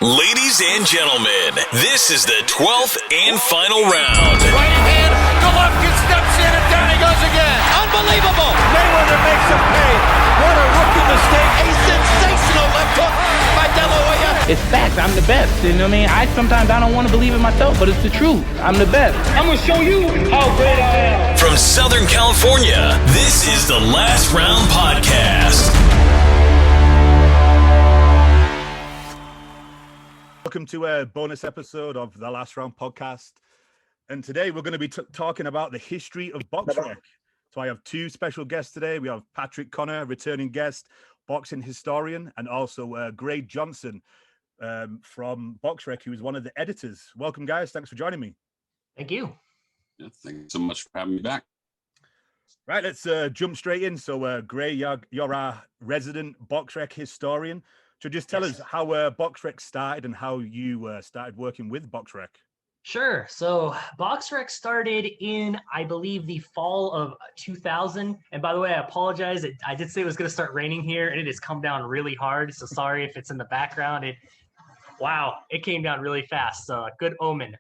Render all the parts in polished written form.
Ladies and gentlemen, this is the 12th and final round. Right hand, Golovkin steps in and down he goes again. Unbelievable. Mayweather makes him pay. What a rookie mistake. A sensational left hook by De La Hoya. It's facts. I'm the best. You know what I mean? Sometimes I don't want to believe it myself, but it's the truth. I'm the best. I'm going to show you how great I am. From Southern California, this is the Last Round Podcast. Welcome to a bonus episode of the Last Round Podcast. And today we're going to be talking about the history of Boxrec. So I have two special guests today. We have Patrick Connor, returning guest, boxing historian, and also Gray Johnson from Boxrec, who is one of the editors. Welcome, guys. Thanks for joining me. Thank you. Yeah, thank you so much for having me back. Right, let's jump straight in. So, Gray, you're our resident Boxrec historian. So just tell us how Boxrec started and how you started working with Boxrec. Sure. So Boxrec started in, I believe, the fall of 2000. And by the way, I apologize. I did say it was going to start raining here, and it has come down really hard. So sorry if it's in the background. It came down really fast. So good omen.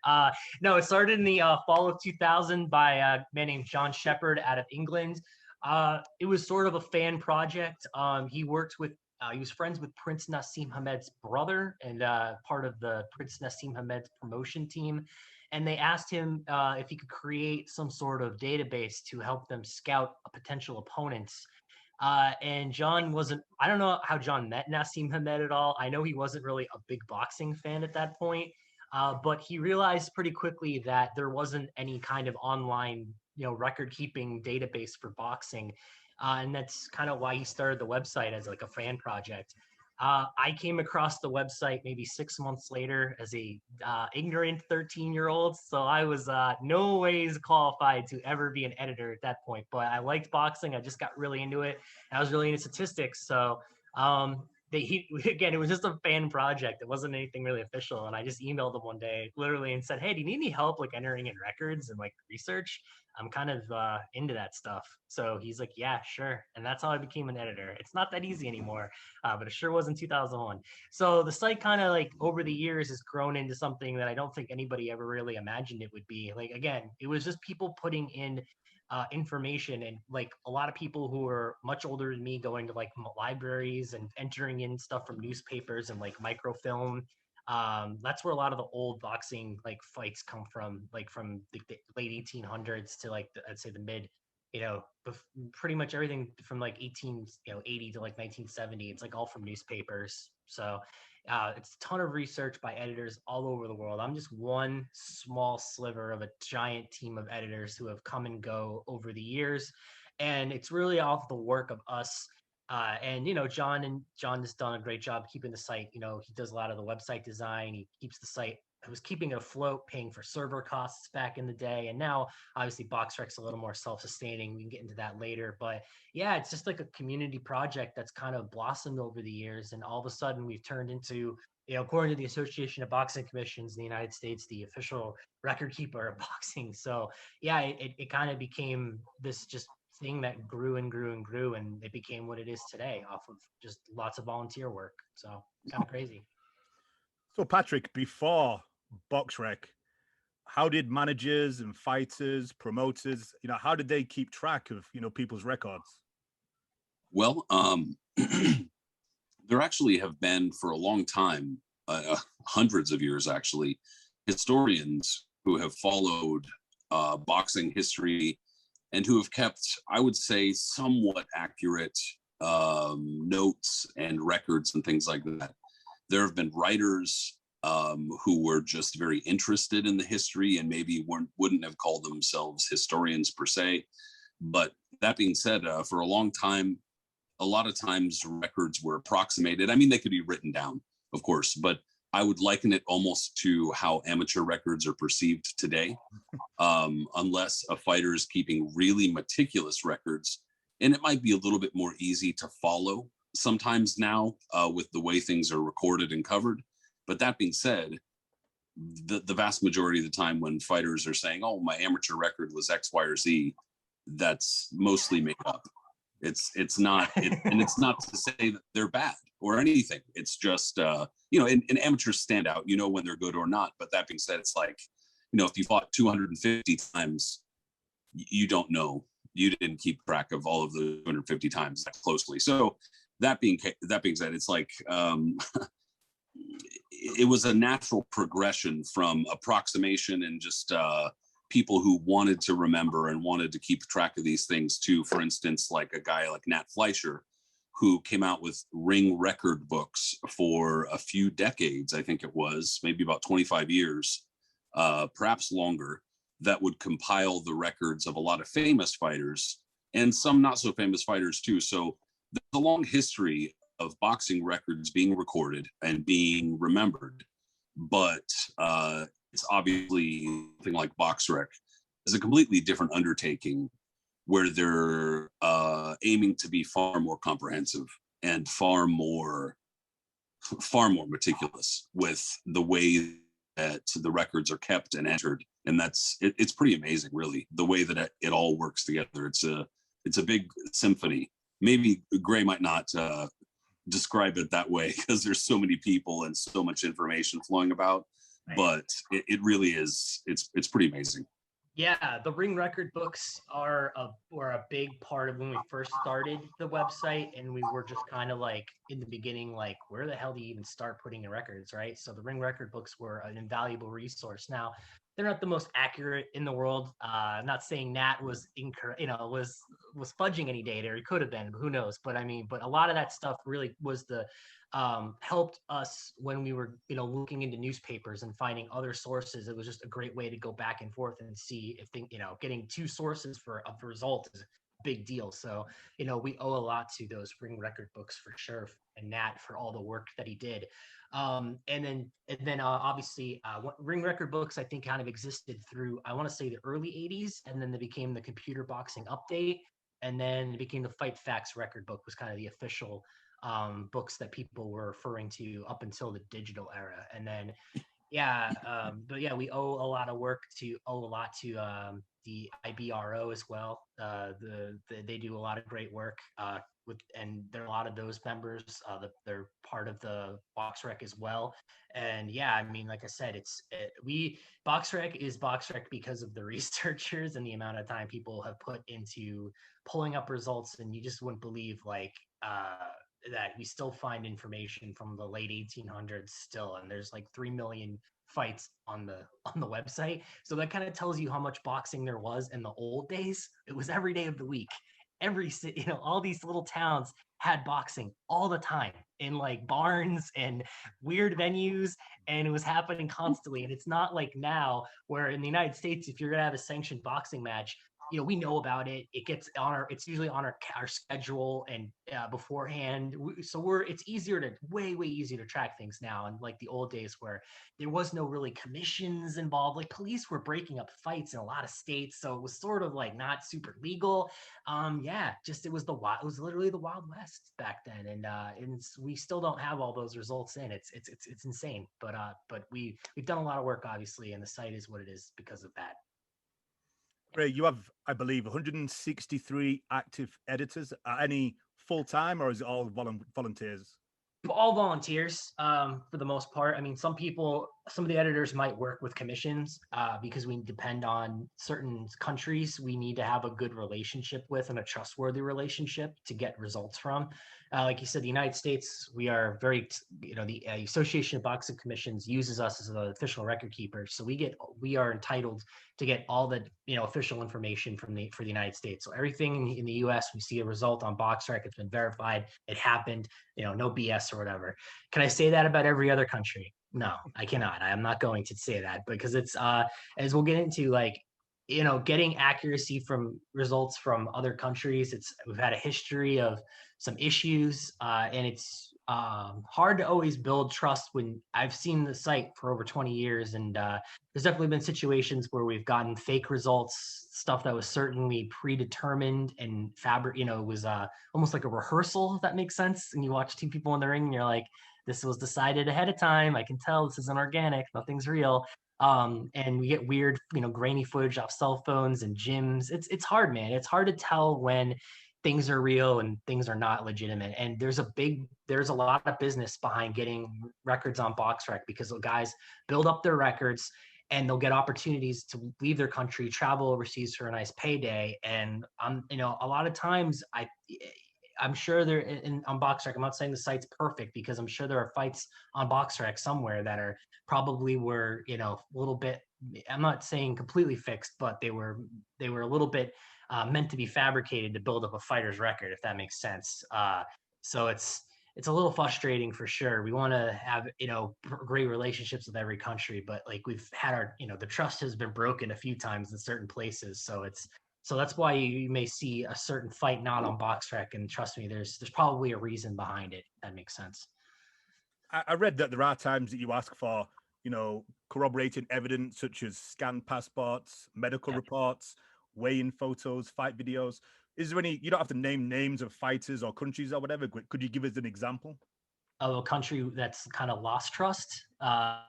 No, it started in the fall of 2000 by a man named John Shepard out of England. It was sort of a fan project. He was friends with Prince Nassim Hamed's brother and part of the Prince Nassim Hamed's promotion team. And they asked him if he could create some sort of database to help them scout potential opponents. And John I don't know how John met Nassim Hamed at all. I know he wasn't really a big boxing fan at that point, but he realized pretty quickly that there wasn't any kind of online, record-keeping database for boxing. And that's kind of why he started the website as like a fan project. I came across the website maybe 6 months later as a ignorant 13-year-old. So I was no ways qualified to ever be an editor at that point. But I liked boxing. I just got really into it. I was really into statistics. So it was just a fan project. It wasn't anything really official. And I just emailed him one day, literally, and said, "Hey, do you need any help like entering in records and like research? I'm kind of into that stuff." So he's like, "Yeah, sure." And that's how I became an editor. It's not that easy anymore, but it sure was in 2001. So the site kind of like over the years has grown into something that I don't think anybody ever really imagined it would be. Like, again, it was just people putting in information, and like a lot of people who are much older than me going to like libraries and entering in stuff from newspapers and like microfilm. That's where a lot of the old boxing like fights come from, like from the late 1800s to like I'd say the mid, pretty much everything from like 1880 to like 1970. It's like all from newspapers. So it's a ton of research by editors all over the world. I'm just one small sliver of a giant team of editors who have come and go over the years. And it's really off the work of us. And John has done a great job keeping the site. He does a lot of the website design. He keeps the site. It was keeping it afloat, paying for server costs back in the day. And now, obviously, Boxrec's a little more self-sustaining. We can get into that later. But yeah, it's just like a community project that's kind of blossomed over the years. And all of a sudden, we've turned into, according to the Association of Boxing Commissions in the United States, the official record keeper of boxing. So yeah, it kind of became this just thing that grew and grew and grew, and it became what it is today off of just lots of volunteer work. So kind of crazy. So Patrick, before Boxrec, how did managers and fighters, promoters, how did they keep track of, people's records? Well, there actually have been for a long time, hundreds of years actually, historians who have followed boxing history and who have kept, I would say, somewhat accurate notes and records and things like that. There have been writers who were just very interested in the history and maybe wouldn't have called themselves historians per se. But that being said, for a long time, a lot of times records were approximated. I mean, they could be written down, of course, but I would liken it almost to how amateur records are perceived today, unless a fighter is keeping really meticulous records. And it might be a little bit more easy to follow sometimes now with the way things are recorded and covered. But that being said, the vast majority of the time when fighters are saying, "Oh, my amateur record was X, Y, or Z," that's mostly made up. It's not, and it's not to say that they're bad. or anything. It's just, an amateur standout, when they're good or not. But that being said, it's like, if you fought 250 times, you don't know. You didn't keep track of all of the 250 times that closely. So that being said, it's like, it was a natural progression from approximation and just people who wanted to remember and wanted to keep track of these things to, for instance, like a guy like Nat Fleischer, who came out with ring record books for a few decades. I think it was maybe about 25 years, perhaps longer, that would compile the records of a lot of famous fighters and some not so famous fighters too. So there's a long history of boxing records being recorded and being remembered, but it's obviously something like Boxrec is a completely different undertaking, where they're aiming to be far more comprehensive and far more meticulous with the way that the records are kept and entered. And it's pretty amazing, really, the way that it all works together. It's a big symphony. Maybe Gray might not describe it that way because there's so many people and so much information flowing about, but it really is. It's pretty amazing. Yeah, the ring record books were a big part of when we first started the website, and we were just kind of like in the beginning, like, where the hell do you even start putting in records, right? So the ring record books were an invaluable resource. Now, they're not the most accurate in the world. I'm not saying Nat was was fudging any data, or he could have been, who knows? But a lot of that stuff really was helped us when we were, looking into newspapers and finding other sources. It was just a great way to go back and forth and see if getting two sources for a result is a big deal. So, we owe a lot to those ring record books for sure, and Nat for all the work that he did. And then obviously ring record books, I think, kind of existed through, I want to say, the early 80s, and then they became the Computer Boxing Update, and then it became the Fight Facts record book, was kind of the official books that people were referring to up until the digital era. And then but yeah, we owe a lot to the IBRO as well. They do a lot of great work and there are a lot of those members. They're part of the Boxrec as well. And yeah, like I said, Boxrec is Boxrec because of the researchers and the amount of time people have put into pulling up results. And you just wouldn't believe that we still find information from the late 1800s still, and there's like 3 million fights on the website. So that kind of tells you how much boxing there was in the old days. It was every day of the week. Every city, all these little towns had boxing all the time in like barns and weird venues, and it was happening constantly. And it's not like now, where in the United States, if you're gonna have a sanctioned boxing match, we know about it. It's usually on our schedule and beforehand. So it's way easier to track things now. And like the old days where there was no really commissions involved, like police were breaking up fights in a lot of states. So it was sort of like not super legal. It was literally the Wild West back then. And we still don't have all those results in. It's insane. But we've done a lot of work, obviously, and the site is what it is because of that. Ray, you have, I believe, 163 active editors. Any full-time, or is it all volunteers? All volunteers, for the most part. Some of the editors might work with commissions because we depend on certain countries we need to have a good relationship with and a trustworthy relationship to get results from. Like you said, the United States, we are very, the Association of Boxing Commissions uses us as an official record keeper. So we are entitled to get all the official information for the United States. So everything in the US, we see a result on Boxrec, it's been verified, it happened, no BS or whatever. Can I say that about every other country? No, I cannot. I am not going to say that, because it's as we'll get into, like, getting accuracy from results from other countries. We've had a history of some issues, and it's hard to always build trust when I've seen the site for over 20 years. And there's definitely been situations where we've gotten fake results, stuff that was certainly predetermined and it was almost like a rehearsal, if that makes sense. And you watch two people in the ring and you're like, this was decided ahead of time. I can tell this isn't organic. Nothing's real. And we get weird, grainy footage off cell phones and gyms. It's hard, man. It's hard to tell when things are real and things are not legitimate. And there's a lot of business behind getting records on Boxrec, because the guys build up their records and they'll get opportunities to leave their country, travel overseas for a nice payday. And a lot of times I'm sure on Boxrec, I'm not saying the site's perfect, because I'm sure there are fights on Boxrec somewhere that are probably were, a little bit, I'm not saying completely fixed, but they were a little bit meant to be fabricated to build up a fighter's record, if that makes sense. So it's a little frustrating for sure. We want to have, great relationships with every country, but like we've had the trust has been broken a few times in certain places. So that's why you may see a certain fight not on Boxrec, and trust me, there's probably a reason behind it. That makes sense. I read that there are times that you ask for, corroborating evidence such as scanned passports, medical reports, weigh-in photos, fight videos. Is there any? You don't have to name names of fighters or countries or whatever. Could you give us an example of a country that's kind of lost trust? A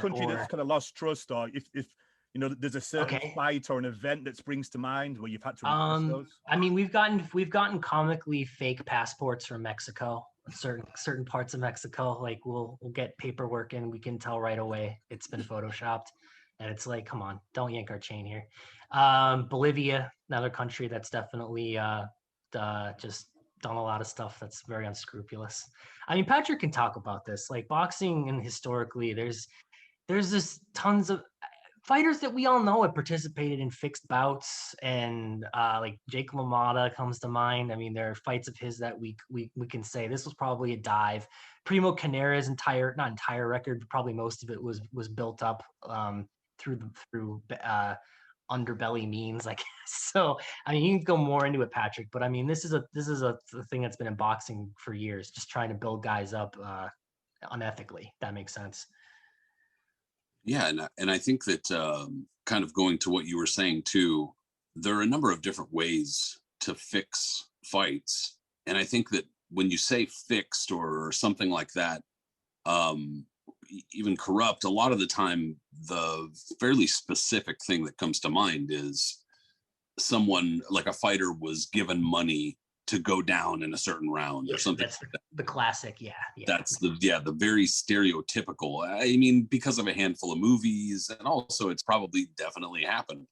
country that's kind of lost trust, or if there's a certain fight or an event that springs to mind where you've had to request those. I mean, we've gotten comically fake passports from Mexico. Certain parts of Mexico, like we'll get paperwork and we can tell right away it's been photoshopped, and it's like, come on, don't yank our chain here. Bolivia, another country that's definitely just done a lot of stuff that's very unscrupulous. I mean, Patrick can talk about this. Like boxing, and historically, there's this tons of fighters that we all know have participated in fixed bouts, and like Jake LaMotta comes to mind. I mean, there are fights of his that we can say this was probably a dive. Primo Canera's not entire record, but probably most of it was built up through underbelly means, I guess. So I mean, you can go more into it, Patrick, but I mean, this is a thing that's been in boxing for years, just trying to build guys up unethically. That makes sense. Yeah, and I think that kind of going to what you were saying too, there are a number of different ways to fix fights, and I think that when you say fixed or something like that, even corrupt, a lot of the time the fairly specific thing that comes to mind is someone, like a fighter, was given money to go down in a certain round or something. That's the classic. Yeah. That's the very stereotypical. I mean, because of a handful of movies, and also it's probably definitely happened.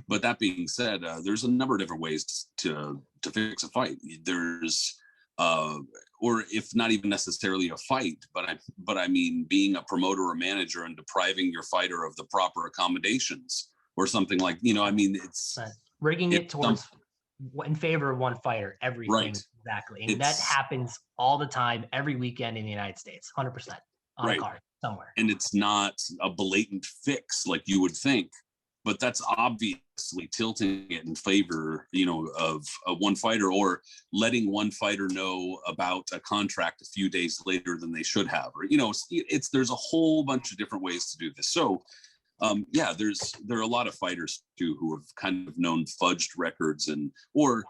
But that being said, there's a number of different ways to fix a fight. There's or if not even necessarily a fight, but I mean, being a promoter or manager and depriving your fighter of the proper accommodations or something like, I mean, it's rigging it towards in favor of one fighter, everything. Right. Exactly. And that happens all the time, every weekend in the United States, 100% on a card somewhere. And it's not a blatant fix like you would think, but that's obviously tilting it in favor, of one fighter, or letting one fighter know about a contract a few days later than they should have, or, there's a whole bunch of different ways to do this. So there are a lot of fighters too who have kind of known fudged records, or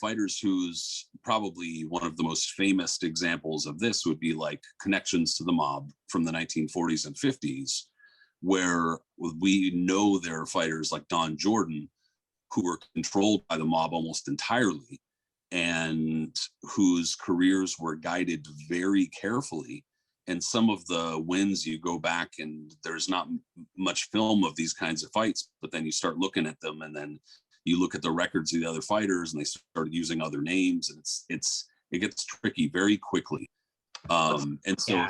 fighters whose probably one of the most famous examples of this would be like Connections to the Mob from the 1940s and 50s, where we know there are fighters like Don Jordan who were controlled by the mob almost entirely, and whose careers were guided very carefully. And some of the wins, you go back and there's not much film of these kinds of fights, but then you start looking at them, and then you look at the records of the other fighters, and they started using other names, and it gets tricky very quickly. And so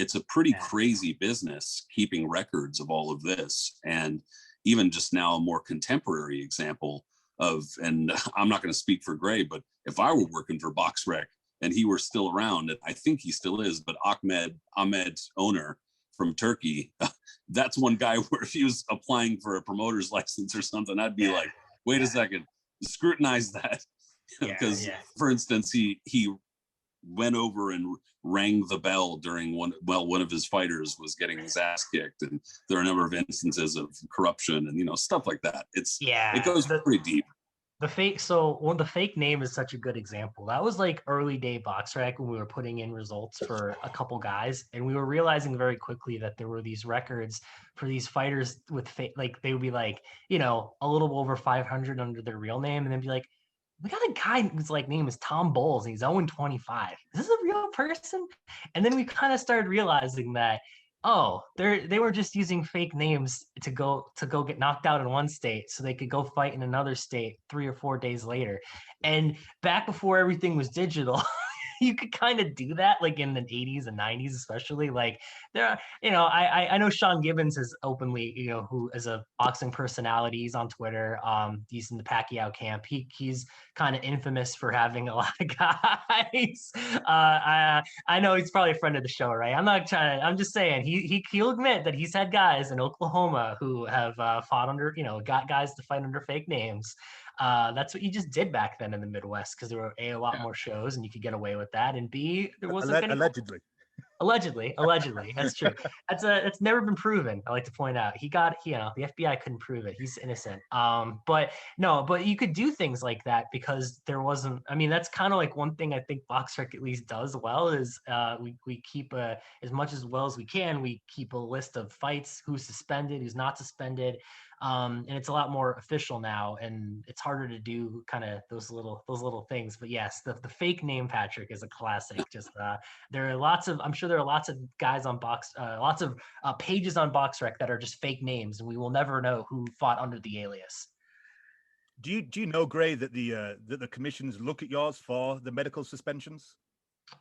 it's a pretty crazy business keeping records of all of this. And even just now, a more contemporary example of, and I'm not going to speak for Gray, but if I were working for Boxrec and he were still around, and I think he still is, but Ahmed Owner from Turkey, that's one guy where if he was applying for a promoter's license or something, I'd be like, wait a second, scrutinize that. Because for instance, he went over and rang the bell during one of his fighters was getting his ass kicked, and there are a number of instances of corruption and stuff like that. It goes pretty deep. The fake name is such a good example. That was like early day Boxrec when we were putting in results for a couple guys, and we were realizing very quickly that there were these records for these fighters with fake, like they would be like, a little over 500 under their real name, and then be like, we got a guy whose like name is Tom Bowles and he's 0-25. Is this a real person? And then we kind of started realizing that, oh, they were just using fake names to go get knocked out in one state so they could go fight in another state 3 or 4 days later. And back before everything was digital, you could kind of do that, like in the 80s and 90s, especially. Like there are, I know Sean Gibbons has openly, who is a boxing personality. He's on Twitter. He's in the Pacquiao camp. He's kind of infamous for having a lot of guys. I know he's probably a friend of the show, right? I'm just saying he'll admit that he's had guys in Oklahoma who have fought under, got guys to fight under fake names. That's what you just did back then in the Midwest, because there were a lot more shows and you could get away with that, and B, there wasn't allegedly that's true. It's never been proven. I like to point out the FBI couldn't prove it. He's innocent. But you could do things like that because there wasn't. I mean, that's kind of like one thing I think Boxrec at least does well is we keep as much as well as we can. We keep a list of fights, who's suspended, who's not suspended. And it's a lot more official now, and it's harder to do kind of those little things. But yes, the fake name Patrick is a classic. Just I'm sure there are lots of guys on lots of pages on Boxrec that are just fake names, and we will never know who fought under the alias. Do you know, Gray, that the commissions look at yours for the medical suspensions?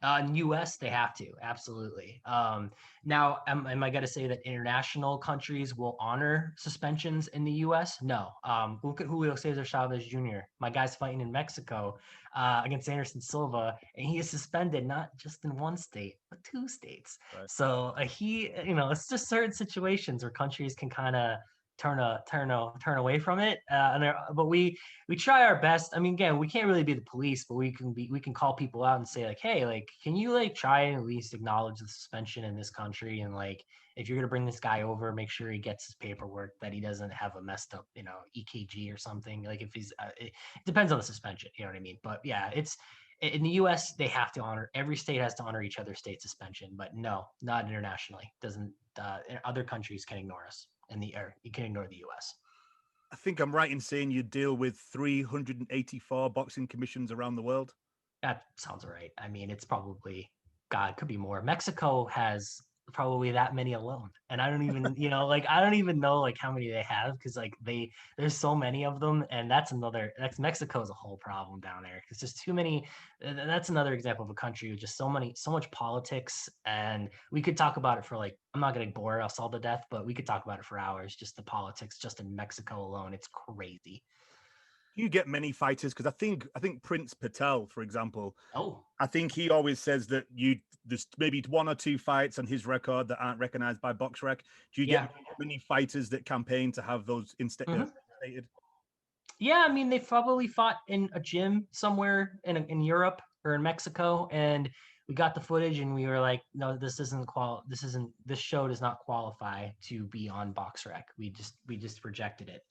In US, they have to, absolutely. Now, am I going to say that international countries will honor suspensions in the US? No. Look at Julio Cesar Chavez Jr. My guy's fighting in Mexico against Anderson Silva, and he is suspended not just in one state, but 2 states. Right. So it's just certain situations where countries can kind of turn away from it, but we try our best. I mean, again, we can't really be the police, but we can call people out and say like, hey, like, can you like try and at least acknowledge the suspension in this country, and like, if you're gonna bring this guy over, make sure he gets his paperwork, that he doesn't have a messed up EKG or something. Like if he's it depends on the suspension, you know what I mean? But yeah, it's in the US, they have to honor, every state has to honor each other's state suspension, but no, not internationally. Doesn't other countries can ignore us. You can ignore the US. I think I'm right in saying you deal with 384 boxing commissions around the world. That sounds right. I mean, it's probably, God, could be more. Mexico has probably that many alone, and I don't even I don't even know like how many they have, because like there's so many of them, and that's Mexico is a whole problem down there. It's just too many. That's another example of a country with just so much politics, and we could talk about it for like, I'm not going to bore us all to death, but we could talk about it for hours. Just the politics just in Mexico alone, it's crazy. You get many fighters, because I think Prince Patel, for example. Oh, I think he always says that there's maybe 1 or 2 fights on his record that aren't recognized by Boxrec. Do you get many fighters that campaign to have those instated? Yeah, I mean, they probably fought in a gym somewhere in Europe or in Mexico, and we got the footage and we were like, no, this show does not qualify to be on Boxrec. We just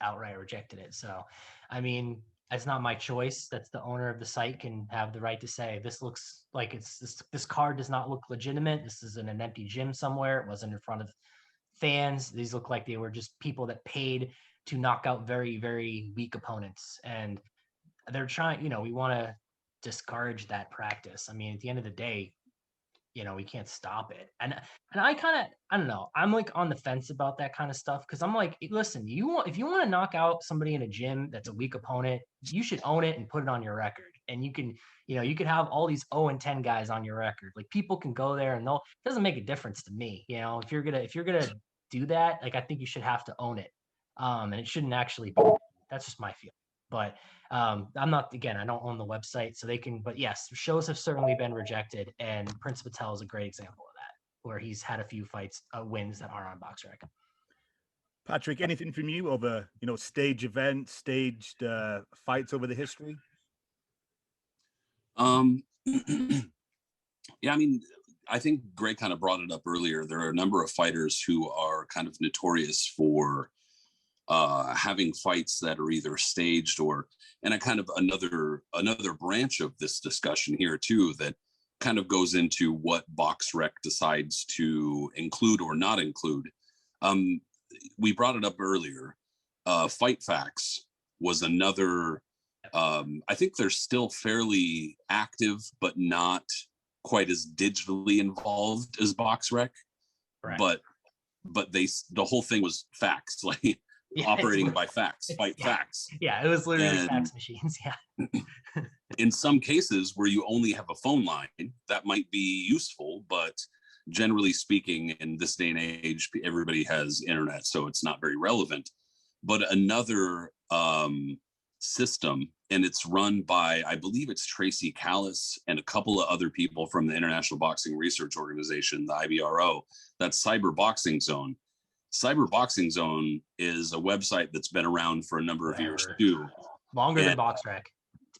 outright rejected it. So, I mean, that's not my choice. That's the owner of the site can have the right to say, this looks like this card does not look legitimate. This is in an empty gym somewhere. It wasn't in front of fans. These look like they were just people that paid to knock out very, very weak opponents. And they're trying, we want to discourage that practice. I mean, at the end of the day, we can't stop it. And I don't know, I'm like on the fence about that kind of stuff, because I'm like, listen, if you want to knock out somebody in a gym that's a weak opponent, you should own it and put it on your record. And you can have all these 0-10 guys on your record. Like, people can go there and it doesn't make a difference to me. If you're gonna do that, like, I think you should have to own it. And it shouldn't actually be. That's just my feeling. But I'm not, again, I don't own the website, so they can, but yes, shows have certainly been rejected, and Prince Patel is a great example of that, where he's had a few fights, wins that are on Boxrec. Patrick, anything from you over, stage events, staged fights over the history? Yeah, I mean, I think Greg kind of brought it up earlier. There are a number of fighters who are kind of notorious for having fights that are either staged and a kind of another branch of this discussion here too, that kind of goes into what Boxrec decides to include or not include. We brought it up earlier. Fight Facts was another I think they're still fairly active, but not quite as digitally involved as Boxrec. Correct. But the whole thing was fax, like operating by fax, fax. Yeah, it was literally fax machines. Yeah. In some cases where you only have a phone line, that might be useful, but generally speaking, in this day and age, everybody has internet, so it's not very relevant. But another system, and it's run by, I believe it's Tracy Callis and a couple of other people from the International Boxing Research Organization, the IBRO, that's Cyber Boxing Zone. Cyber Boxing Zone is a website that's been around for a number of years too. Longer than Boxrec.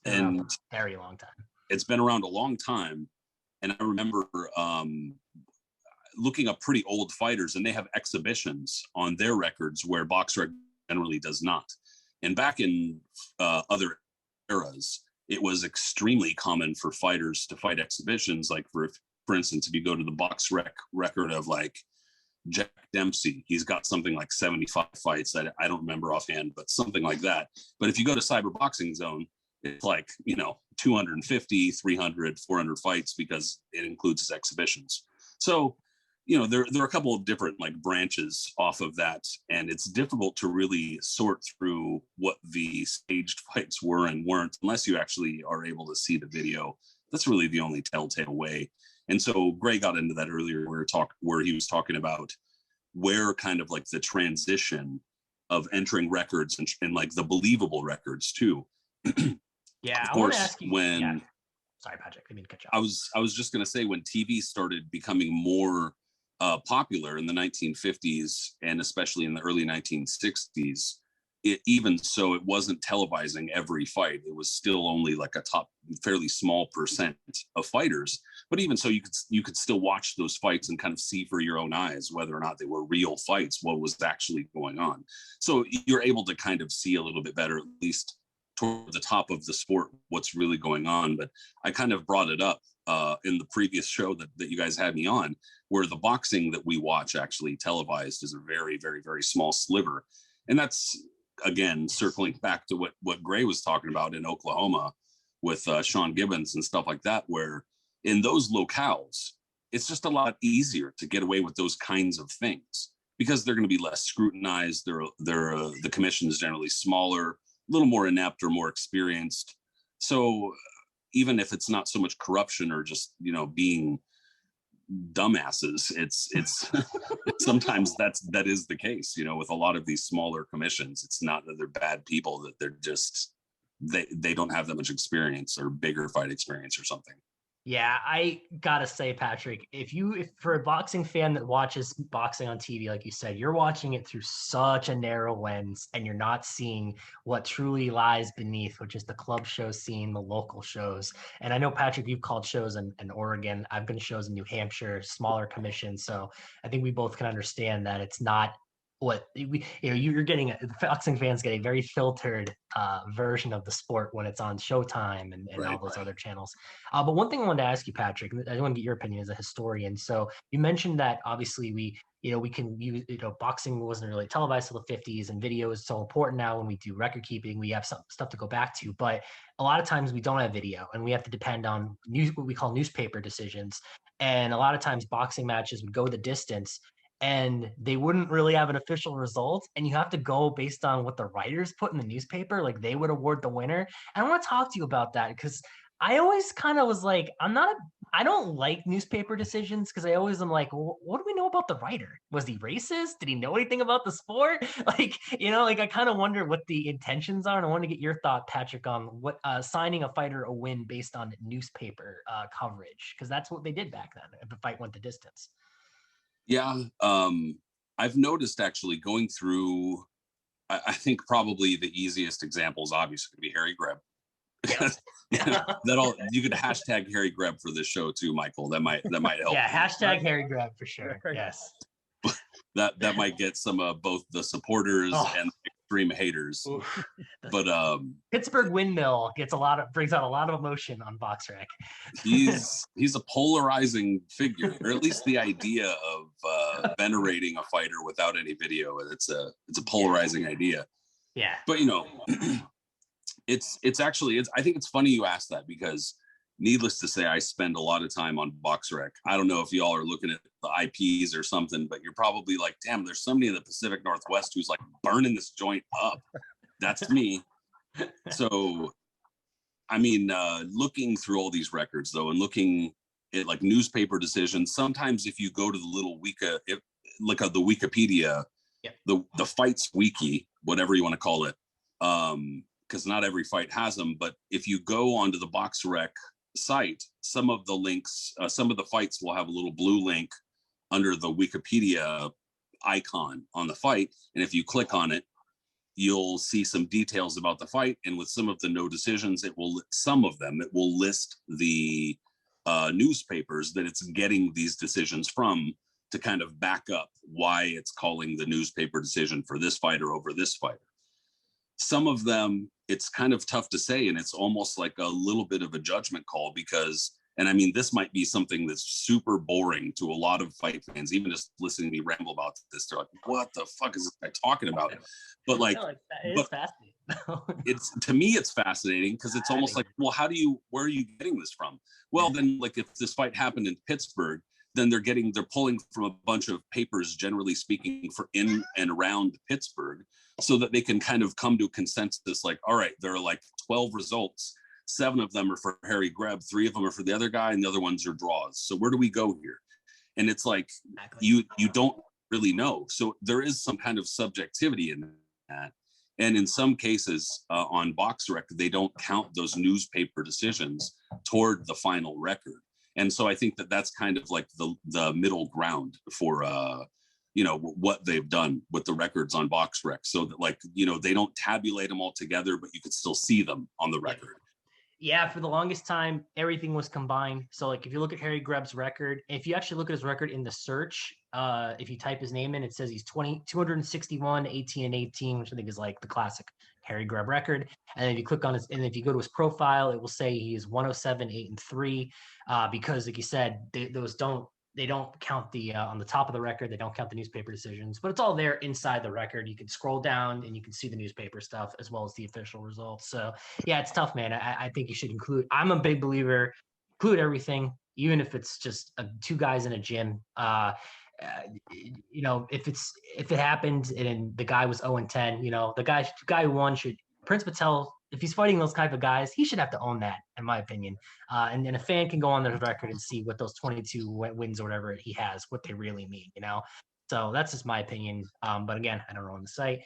And a very long time. It's been around a long time. And I remember looking up pretty old fighters, and they have exhibitions on their records where Boxrec generally does not. And back in other eras, it was extremely common for fighters to fight exhibitions. Like for instance, if you go to the Boxrec record of like Jack Dempsey, he's got something like 75 fights that I don't remember offhand, but something like that. But if you go to Cyber Boxing Zone, it's like, 250, 300, 400 fights because it includes his exhibitions. So, there are a couple of different like branches off of that, and it's difficult to really sort through what the staged fights were and weren't unless you actually are able to see the video. That's really the only telltale way. And so Gray got into that earlier where he was talking about where kind of like the transition of entering records and like the believable records too. Yeah, of course, I want to ask you. When sorry, Patrick, I didn't cut you off. I was just going to say, when TV started becoming more popular in the 1950s and especially in the early 1960s, even so, it wasn't televising every fight. It was still only like a top fairly small percent of fighters. But even so, you could still watch those fights and kind of see for your own eyes whether or not they were real fights, what was actually going on. So you're able to kind of see a little bit better, at least toward the top of the sport, what's really going on. But I kind of brought it up in the previous show that you guys had me on, where the boxing that we watch actually televised is a very, very, very small sliver. And that's, again, circling back to what Gray was talking about in Oklahoma with Sean Gibbons and stuff like that, where in those locales, it's just a lot easier to get away with those kinds of things because they're going to be less scrutinized. The commission is generally smaller, a little more inept or more experienced. So even if it's not so much corruption or just, being dumbasses, it's sometimes that is the case, with a lot of these smaller commissions. It's not that they're bad people, that they're just, they don't have that much experience or bigger fight experience or something. Yeah, I gotta say, Patrick, if for a boxing fan that watches boxing on TV, like you said, you're watching it through such a narrow lens and you're not seeing what truly lies beneath, which is the club show scene, the local shows. And I know, Patrick, you've called shows in Oregon. I've been to shows in New Hampshire, smaller commissions. So I think we both can understand that it's not what you're getting. Boxing fans get a very filtered version of the sport when it's on Showtime and all those other channels. But one thing I wanted to ask you, Patrick, I want to get your opinion as a historian. So you mentioned that obviously we can use, boxing wasn't really televised till the 50s, and video is so important now. When we do record keeping, we have some stuff to go back to, but a lot of times we don't have video and we have to depend on what we call newspaper decisions. And a lot of times boxing matches would go the distance and they wouldn't really have an official result. And you have to go based on what the writers put in the newspaper, like they would award the winner. And I want to talk to you about that because I always kind of was like, I don't like newspaper decisions because I always am like, well, what do we know about the writer? Was he racist? Did he know anything about the sport? I kind of wonder what the intentions are. And I want to get your thought, Patrick, on what signing a fighter a win based on newspaper coverage, because that's what they did back then if the fight went the distance. Yeah, I've noticed actually going through, I think probably the easiest example is obviously going to be Harry Greb. Yes. You could hashtag Harry Greb for this show too, Michael. That might help. Yeah, hashtag Harry Greb for sure. Yes. That might get some of both the supporters and extreme haters. But Pittsburgh Windmill brings out a lot of emotion on Boxrec. He's a polarizing figure, or at least the idea of venerating a fighter without any video. It's a polarizing idea. Yeah. But It's actually, I think it's funny you asked that, because needless to say, I spend a lot of time on Boxrec. I don't know if y'all are looking at the IPs or something, but you're probably like, damn, there's somebody in the Pacific Northwest who's like burning this joint up. That's me. So, I mean, looking through all these records though, and looking at like newspaper decisions, sometimes if you go to the little the Wikipedia, the fights wiki, whatever you want to call it, because not every fight has them, but if you go onto the Boxrec site, some of the links, some of the fights will have a little blue link under the Wikipedia icon on the fight, and if you click on it, you'll see some details about the fight, and with some of the no decisions, it will list the newspapers that it's getting these decisions from, to kind of back up why it's calling the newspaper decision for this fighter over this fighter. Some of them, it's kind of tough to say, and it's almost like a little bit of a judgment call, because, and I mean, this might be something that's super boring to a lot of fight fans, even just listening to me ramble about this. They're like, what the fuck is this guy talking about? But like, it is fascinating. It's, to me, it's fascinating, because it's almost like, well, where are you getting this from? Well, then, like, if this fight happened in Pittsburgh, then they're pulling from a bunch of papers, generally speaking, for in and around Pittsburgh, so that they can kind of come to a consensus, like, all right, there are like 12 results, 7 of them are for Harry Greb, 3 of them are for the other guy, and the other ones are draws. So where do we go here? And it's like, you don't really know. So there is some kind of subjectivity in that. And in some cases on Boxrec, they don't count those newspaper decisions toward the final record. And so I think that that's kind of like the middle ground for, what they've done with the records on Boxrec, so that, like, they don't tabulate them all together, but you could still see them on the record. Yeah, for the longest time, everything was combined. So, like, if you look at Harry Greb's record, if you actually look at his record in the search, if you type his name in, it says he's 261, 18, and 18, which I think is like the classic Harry Greb record. And then if you click on his, and if you go to his profile, it will say he is 107, 8, and 3, because, like you said, they don't count the on the top of the record. They don't count the newspaper decisions, but it's all there inside the record. You can scroll down and you can see the newspaper stuff as well as the official results. So yeah, it's tough, man. I think you should include. I'm a big believer. Include everything, even if it's just 2 guys in a gym. If it happened and the guy was 0-10, the guy who won should. Prince Patel, if he's fighting those type of guys, he should have to own that, in my opinion. And then a fan can go on their record and see what those 22 wins or whatever he has, what they really mean, So that's just my opinion. But again, I don't know on the site.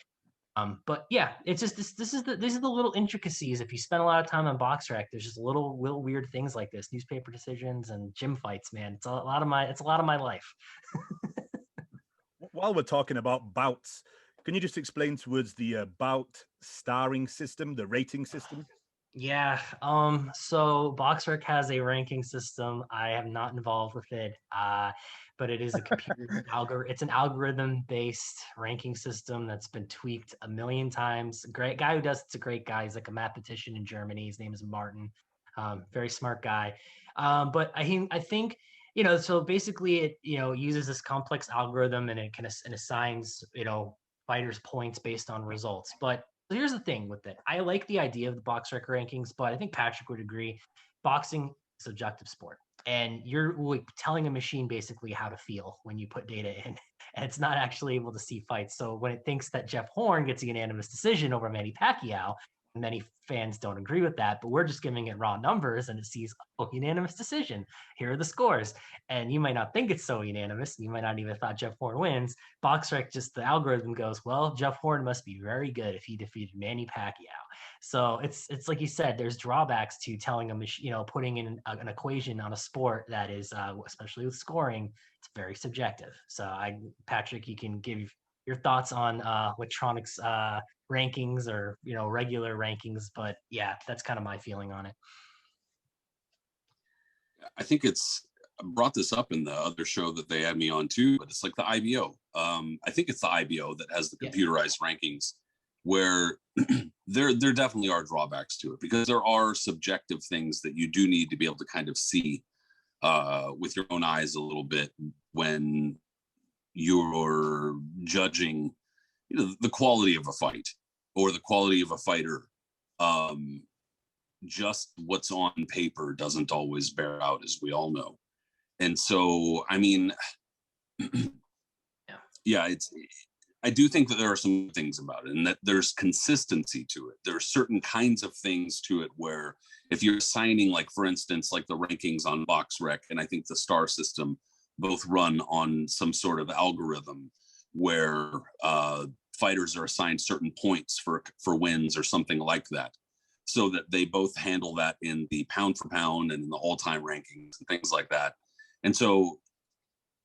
But yeah, it's just these are the little intricacies. If you spend a lot of time on Boxrec, there's just little weird things like this, newspaper decisions and gym fights, man. It's a lot of my life. While we're talking about bouts, can you just explain to us the bout starring system, the rating system? Yeah. So Boxrec has a ranking system. I am not involved with it. But it is a computer it's an algorithm-based ranking system that's been tweaked a million times. Great guy who does it's a great guy. He's like a mathematician in Germany. His name is Martin. Very smart guy. But I think so basically it uses this complex algorithm and it assigns fighters points based on results. But here's the thing with it. I like the idea of the Boxrec rankings, but I think Patrick would agree. Boxing is a subjective sport. And you're like telling a machine basically how to feel when you put data in, and it's not actually able to see fights. So when it thinks that Jeff Horn gets a unanimous decision over Manny Pacquiao, many fans don't agree with that, but we're just giving it raw numbers and it sees, unanimous decision. Here are the scores. And you might not think it's so unanimous. You might not even thought Jeff Horn wins. Boxrec, just the algorithm goes, well, Jeff Horn must be very good if he defeated Manny Pacquiao. So it's like you said, there's drawbacks to telling putting in an equation on a sport that is, especially with scoring, it's very subjective. So Patrick, you can give your thoughts on electronics rankings or regular rankings, but yeah, that's kind of my feeling on it. I think it's brought this up in the other show that they had me on too, but it's like the IBO. I think it's the IBO that has the computerized rankings, where there definitely are drawbacks to it, because there are subjective things that you do need to be able to kind of see with your own eyes a little bit when you're judging the quality of a fight or the quality of a fighter. just what's on paper doesn't always bear out, as we all know. And so, I mean, yeah, I do think that there are some things about it, and that there's consistency to it. There are certain kinds of things to it where if you're assigning, like, for instance, like the rankings on Boxrec, and I think the star system both run on some sort of algorithm where fighters are assigned certain points for wins or something like that, so that they both handle that in the pound for pound and in the all-time rankings and things like that. And so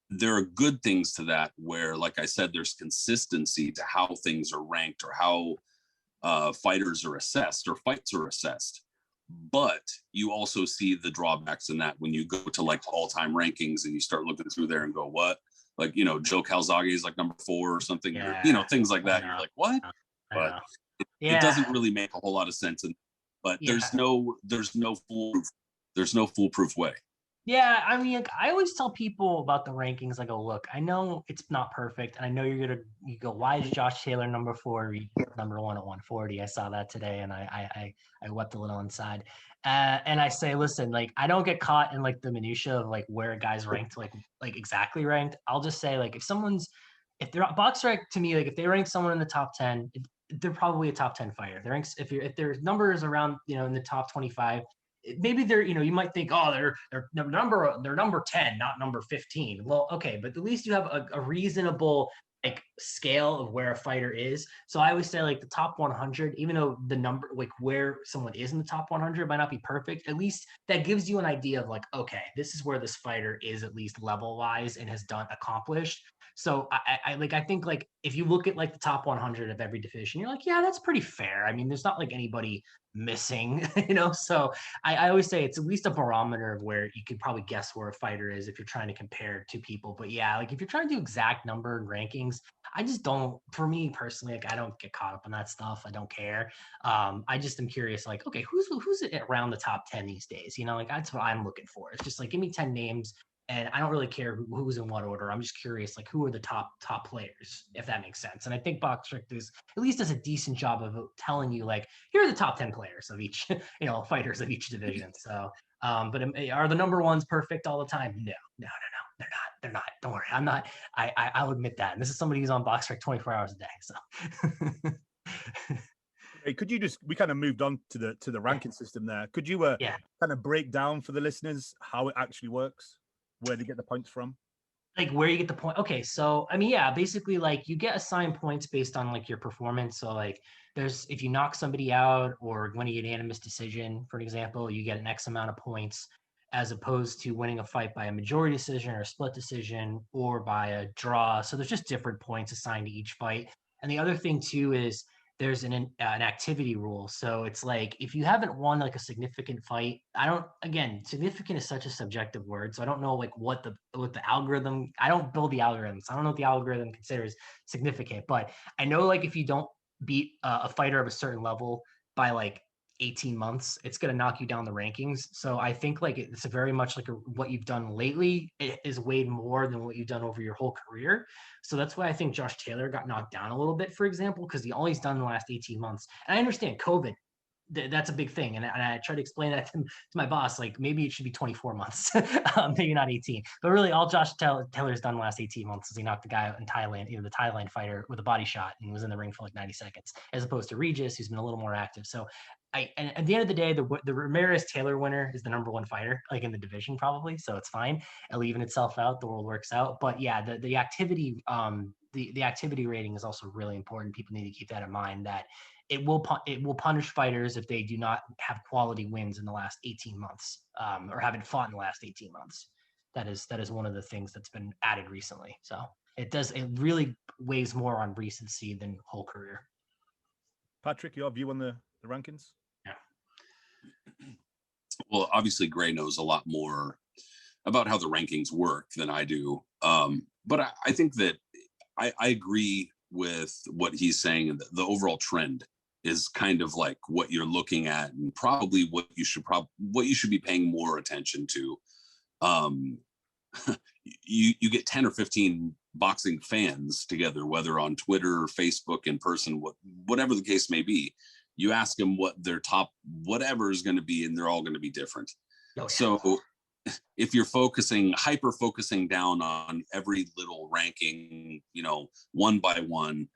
there are good things to that where, like I said, there's consistency to how things are ranked or how fighters are assessed or fights are assessed. But you also see the drawbacks in that when you go to like all-time rankings and you start looking through there and go, what? Like, you know, Joe Calzaghe is like number 4 or something, or, you know, things like that. You're like, what? But it doesn't really make a whole lot of sense. But there's no foolproof way. Yeah, I mean, like, I always tell people about the rankings. I go, look, I know it's not perfect, and I know you go, why is Josh Taylor number 4, number 1 at 140? I saw that today, and I wept a little inside. And I say, listen, like, I don't get caught in like the minutia of like where a guy's ranked, like exactly ranked. I'll just say, like, if they're Boxrec, to me, like if they rank someone in the top 10, they're probably a top 10 fighter. If their number is around, you know, in the top 25. Maybe they're, you know, you might think, oh, they're number 10, not number 15. Well, okay, but at least you have a reasonable like scale of where a fighter is. So I always say like the top 100, even though the number, like where someone is in the top 100 might not be perfect, at least that gives you an idea of like, okay, this is where this fighter is at least level wise and has accomplished. So I think like if you look at like the top 100 of every division, you're like, yeah, that's pretty fair. I mean, there's not like anybody missing, you know? So I always say it's at least a barometer of where you could probably guess where a fighter is if you're trying to compare to people. But yeah, like if you're trying to do exact number and rankings, I just don't, for me personally, like I don't get caught up in that stuff. I don't care. I just am curious, like, okay, who's around the top 10 these days? You know, like that's what I'm looking for. It's just like, give me 10 names. And I don't really care who's in what order. I'm just curious, like, who are the top players, if that makes sense. And I think Boxrec at least does a decent job of telling you, like, here are the top 10 players of each, you know, fighters of each division. So, but are the number ones perfect all the time? No, they're not. Don't worry, I'm not. I'll admit that. And this is somebody who's on Boxrec 24 hours a day. So. Hey, could you we kind of moved on to the ranking system there? Could you kind of break down for the listeners how it actually works? Where to get the points from? Like where you get the point. Okay, so I mean, yeah, basically like you get assigned points based on like your performance. So like if you knock somebody out or win a unanimous decision, for example, you get an X amount of points, as opposed to winning a fight by a majority decision or a split decision or by a draw. So there's just different points assigned to each fight. And the other thing too is there's an activity rule. So it's like, if you haven't won like a significant fight, significant is such a subjective word. So I don't know like what the algorithm, I don't build the algorithms. I don't know what the algorithm considers significant, but I know like if you don't beat a fighter of a certain level by like 18 months, it's going to knock you down the rankings. So I think like it's very much like what you've done lately is weighed more than what you've done over your whole career. So that's why I think Josh Taylor got knocked down a little bit, for example, because all he's done in the last 18 months. And I understand COVID, that's a big thing. And I try to explain that to my boss, like maybe it should be 24 months, maybe not 18. But really all Josh Taylor's done the last 18 months is he knocked the guy in Thailand, the Thailand fighter, with a body shot and was in the ring for like 90 seconds, as opposed to Regis, who's been a little more active. So and at the end of the day, the Ramirez Taylor winner is the number 1 fighter, like in the division probably. So it's fine. It'll even itself out. The world works out. But yeah, the activity, the activity rating is also really important. People need to keep that in mind, that it will punish fighters if they do not have quality wins in the last 18 months, or haven't fought in the last 18 months. That is one of the things that's been added recently. So it really weighs more on recency than whole career. Patrick, your view on the rankings? Well, obviously Gray knows a lot more about how the rankings work than I do. But I think that I agree with what he's saying, and the overall trend is kind of like what you're looking at, and probably what you should be paying more attention to. You get 10 or 15 boxing fans together, whether on Twitter or Facebook, in person, whatever the case may be, you ask them what their top whatever is going to be, and they're all going to be different. Oh, yeah. So if you're hyper focusing down on every little ranking, one by one,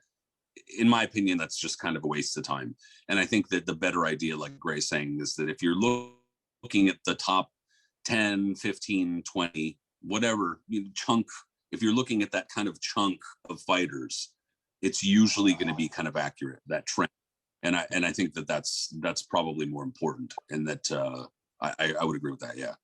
in my opinion, that's just kind of a waste of time. And I think that the better idea, like Gray's saying, is that if you're looking at the top 10, 15, 20, whatever chunk, if you're looking at that kind of chunk of fighters, it's usually going to be kind of accurate, that trend. And I think that that's probably more important, and that I would agree with that. Yeah.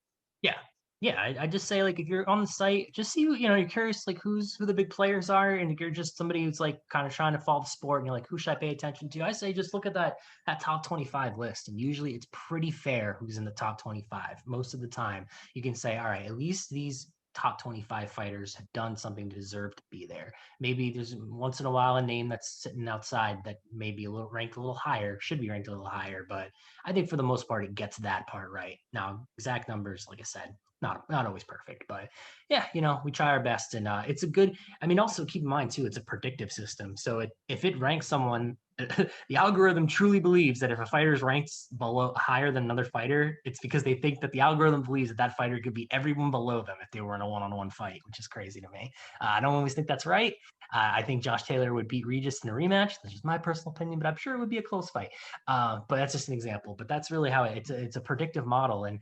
I just say, like, if you're on the site, just see, you're curious, like, who the big players are, and if you're just somebody who's like kind of trying to follow the sport, and you're like, who should I pay attention to? I say just look at that top 25 list, and usually it's pretty fair who's in the top 25. Most of the time, you can say, all right, at least these top 25 fighters have done something to deserve to be there. Maybe there's once in a while a name that's sitting outside that may be ranked a little higher, should be ranked a little higher, but I think for the most part it gets that part right. Now, exact numbers, like I said, not always perfect, but yeah, we try our best, and it's a good. I mean, also keep in mind too, it's a predictive system, so if it ranks someone, the algorithm truly believes that if a fighter is ranked higher than another fighter, it's because they think that the algorithm believes that fighter could beat everyone below them if they were in a one-on-one fight, which is crazy to me. I don't always think that's right. I think Josh Taylor would beat Regis in a rematch. That's just my personal opinion, but I'm sure it would be a close fight. But that's just an example. But that's really how it's a predictive model, and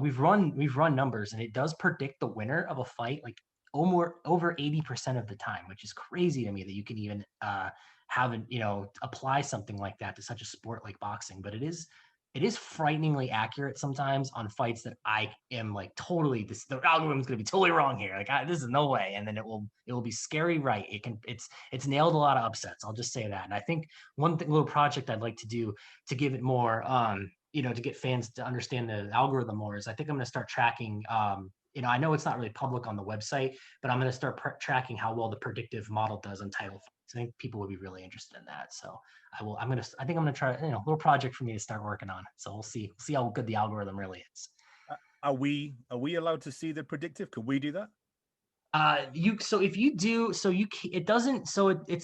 we've run numbers, and it does predict the winner of a fight like over 80% of the time, which is crazy to me that you can even apply something like that to such a sport like boxing. But it is frighteningly accurate sometimes on fights that I am like totally, the algorithm's going to be totally wrong here. Like this is no way. And then it will be scary right. It's nailed a lot of upsets. I'll just say that. And I think one little project I'd like to do to give it more, to get fans to understand the algorithm more is I think I'm going to start tracking, I know it's not really public on the website, but I'm going to start tracking how well the predictive model does on title fights. I think people would be really interested in that. So I think I'm going to try, a little project for me to start working on. So we'll see how good the algorithm really is. Are we allowed to see the predictive? Could we do that? It's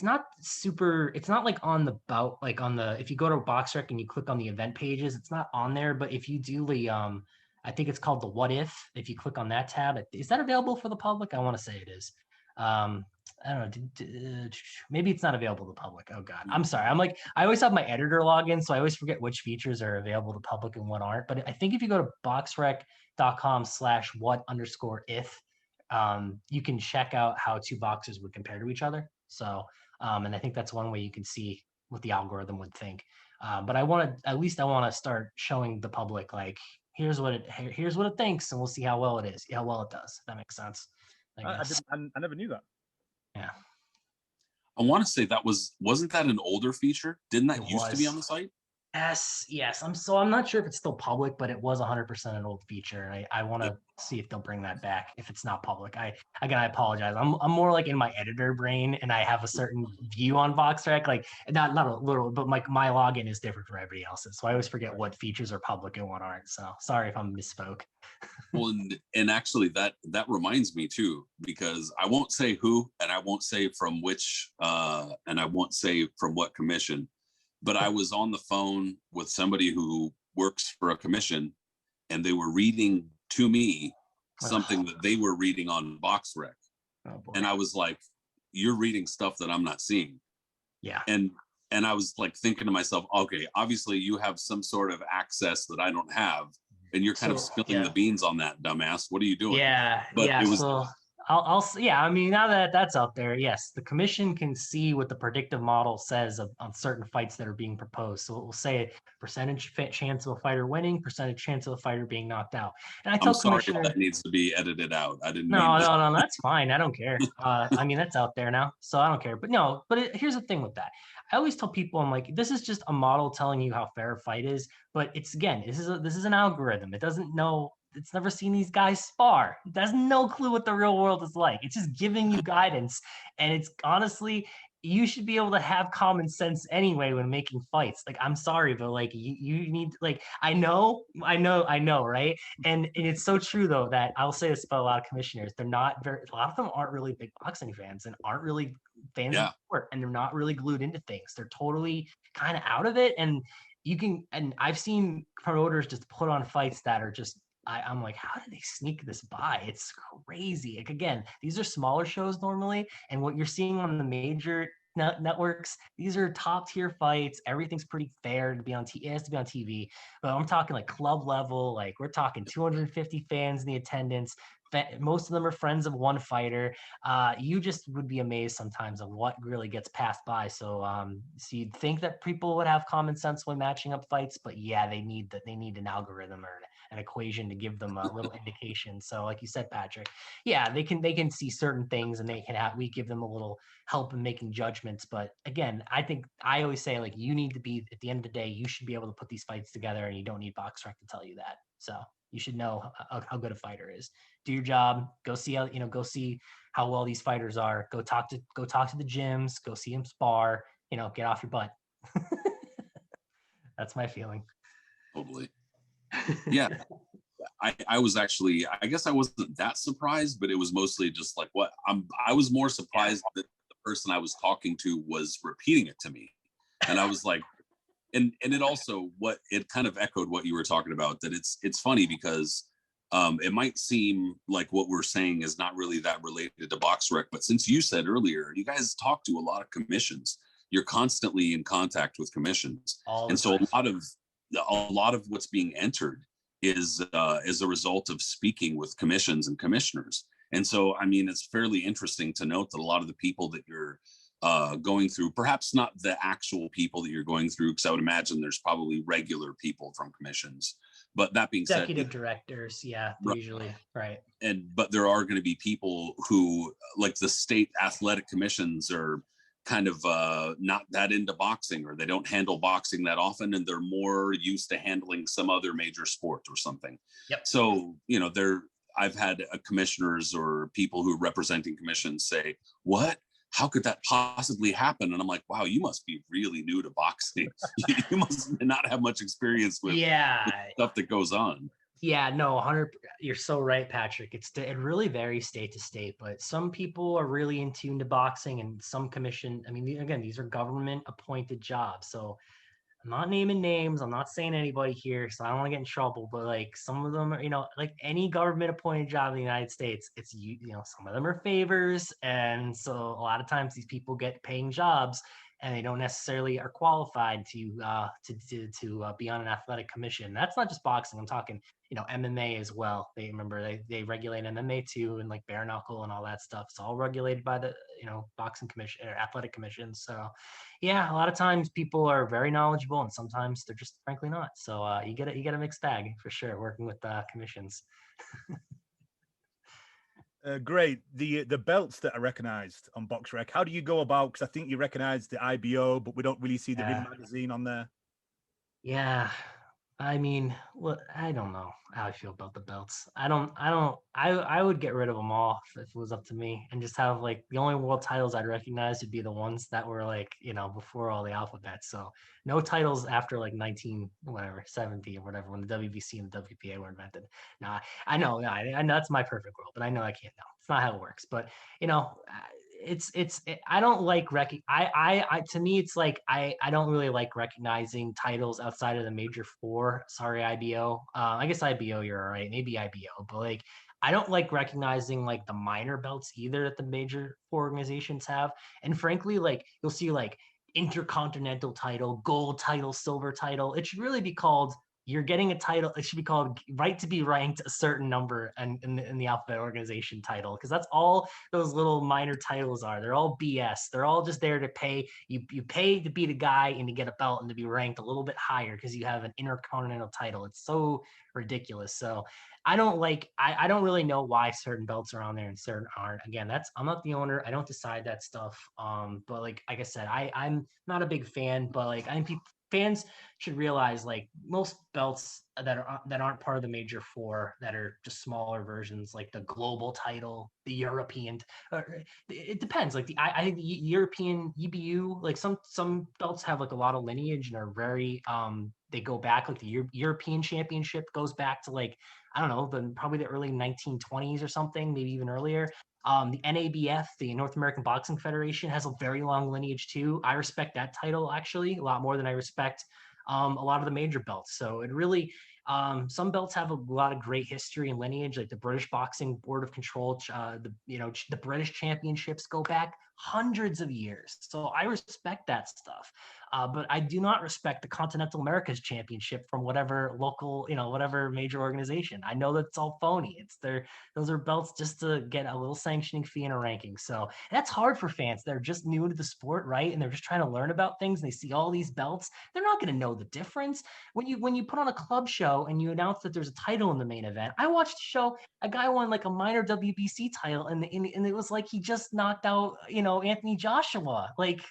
not super, it's not like on the bout, like on the, if you go to Boxrec and you click on the event pages, it's not on there. But if you do the, I think it's called the what if you click on that tab, is that available for the public? I want to say it is. I don't know. Maybe it's not available to the public. Oh God, I'm sorry. I always have my editor login, so I always forget which features are available to public and what aren't. But I think if you go to boxrec.com/what_if, you can check out how two boxes would compare to each other. So, and I think that's one way you can see what the algorithm would think. But I want to start showing the public, like, here's what it thinks, and we'll see how well it does. If that makes sense. I never knew that. Yeah. I want to say wasn't that an older feature? Didn't that used to be on the site? Yes. I'm not sure if it's still public, but it was 100% an old feature. And I want to see if they'll bring that back if it's not public. I apologize. I'm more like in my editor brain, and I have a certain view on Boxrec, like not a little, but my login is different from everybody else's. So I always forget what features are public and what aren't. So sorry if I misspoke. Well, and actually that reminds me too, because I won't say who, and I won't say from which, and I won't say from what commission, but I was on the phone with somebody who works for a commission, and they were reading to me something that they were reading on Boxrec. And I was like, you're reading stuff that I'm not seeing. Yeah. And I was like thinking to myself, okay, obviously you have some sort of access that I don't have, and you're kind of spilling the beans on that, dumbass. What are you doing? Yeah. But yeah. it was, so I mean, now that that's out there, yes, the commission can see what the predictive model says on certain fights that are being proposed. So it will say percentage chance of a fighter winning, percentage chance of a fighter being knocked out. And I tell commissioner that needs to be edited out. I didn't. No, that's fine. I don't care. I mean, that's out there now, so I don't care. But no, here's the thing with that. I always tell people, I'm like, this is just a model telling you how fair a fight is. But it's, again, this is an algorithm. It doesn't know. It's never seen these guys spar. It has no clue what the real world is like. It's just giving you guidance. And it's honestly, you should be able to have common sense anyway when making fights. Like, I'm sorry, but like you need, like, I know, right? And it's so true though that I'll say this about a lot of commissioners. A lot of them aren't really big boxing fans and aren't really fans of the sport, and they're not really glued into things. They're totally kind of out of it. And you can, and I've seen promoters just put on fights that are just, I'm like, how did they sneak this by? It's crazy. Like, again, these are smaller shows normally, and what you're seeing on the major networks, these are top tier fights. Everything's pretty fair to be on TV. It has to be on TV, but I'm talking like club level. Like, we're talking 250 fans in the attendance. Most of them are friends of one fighter. You just would be amazed sometimes of what really gets passed by. So you'd think that people would have common sense when matching up fights, but yeah, they need an algorithm or an equation to give them a little indication. So like you said, Patrick, yeah, they can see certain things, and we give them a little help in making judgments. But again, I always say, like, you need to be, at the end of the day, you should be able to put these fights together, and you don't need Boxrec to tell you that. So you should know how good a fighter is. Do your job. Go see how well these fighters are. Go talk to the gyms. Go see them spar. Get off your butt. That's my feeling. Totally. Yeah. I was actually, I guess I wasn't that surprised, but it was mostly just like, I was more surprised that the person I was talking to was repeating it to me. And I was like, and it also, it kind of echoed what you were talking about, that it's funny because it might seem like what we're saying is not really that related to Boxrec, but since you said earlier, you guys talk to a lot of commissions. You're constantly in contact with commissions. And so a lot of what's being entered is as a result of speaking with commissions and commissioners. And so, I mean, it's fairly interesting to note that a lot of the people that you're going through, perhaps not the actual people that you're going through, because I would imagine there's probably regular people from commissions. But that being said, executive directors, yeah, right. Usually, right. But there are going to be people who, like the state athletic commissions, are kind of not that into boxing, or they don't handle boxing that often, and they're more used to handling some other major sport or something. Yep. So, I've had commissioners or people who are representing commissions say, "What? How could that possibly happen?" And I'm like, wow, you must be really new to boxing. You must not have much experience with stuff that goes on. Yeah, no, 100. You're so right, Patrick. It really varies state to state, but some people are really in tune to boxing, and some commission. I mean, again, these are government appointed jobs, so I'm not naming names. I'm not saying anybody here, so I don't want to get in trouble. But like, some of them are, like any government appointed job in the United States, it's some of them are favors, and so a lot of times these people get paying jobs, and they don't necessarily are qualified to be on an athletic commission. That's not just boxing. I'm talking, MMA as well. They regulate MMA too, and like bare knuckle and all that stuff. It's all regulated by the boxing commission or athletic commissions. So yeah, a lot of times people are very knowledgeable, and sometimes they're just frankly not. So you get a mixed bag for sure working with commissions. Great. The belts that are recognized on Boxrec, how do you go about? Because I think you recognize the IBO, but we don't really see the Ring magazine on there. Yeah, I mean, I don't know how I feel about the belts. I would get rid of them all if it was up to me, and just have like the only world titles I'd recognize would be the ones that were like, before all the alphabets. So no titles after like 70 or whatever, when the WBC and the WPA were invented. Nah, I know that's my perfect world, but I know I can't know. It's not how it works. But I don't like to me, it's like I don't really like recognizing titles outside of the major four. Sorry, IBO. I guess IBO, you're all right. Maybe IBO, but like, I don't like recognizing like the minor belts either that the major four organizations have. And frankly, like, you'll see like intercontinental title, gold title, silver title. It should really be called, you're getting a title. It should be called right to be ranked a certain number in the alphabet organization title, because that's all those little minor titles are. They're all BS. They're all just there to pay. You pay to be the guy and to get a belt and to be ranked a little bit higher because you have an intercontinental title. It's so ridiculous. So I don't really know why certain belts are on there and certain aren't. Again, I'm not the owner. I don't decide that stuff. But like I said, I'm not a big fan, but like I think fans should realize like most belts that aren't part of the major four, that are just smaller versions, like the global title, the European, it depends. Like I think the European EBU, like some belts have like a lot of lineage and are very they go back, like the European Championship goes back to like, I don't know, probably the early 1920s or something, maybe even earlier. The NABF, the North American Boxing Federation, has a very long lineage too. I respect that title actually a lot more than I respect a lot of the major belts. So it really, some belts have a lot of great history and lineage, like the British Boxing Board of Control. The British Championships go back hundreds of years. So I respect that stuff. But I do not respect the Continental Americas Championship from whatever local, whatever major organization. I know that's all phony. Those are belts just to get a little sanctioning fee and a ranking. So that's hard for fans. They're just new to the sport, right? And they're just trying to learn about things. And they see all these belts. They're not going to know the difference. When you put on a club show and you announce that there's a title in the main event, I watched the show. A guy won like a minor WBC title, and it was like he just knocked out, Anthony Joshua. Like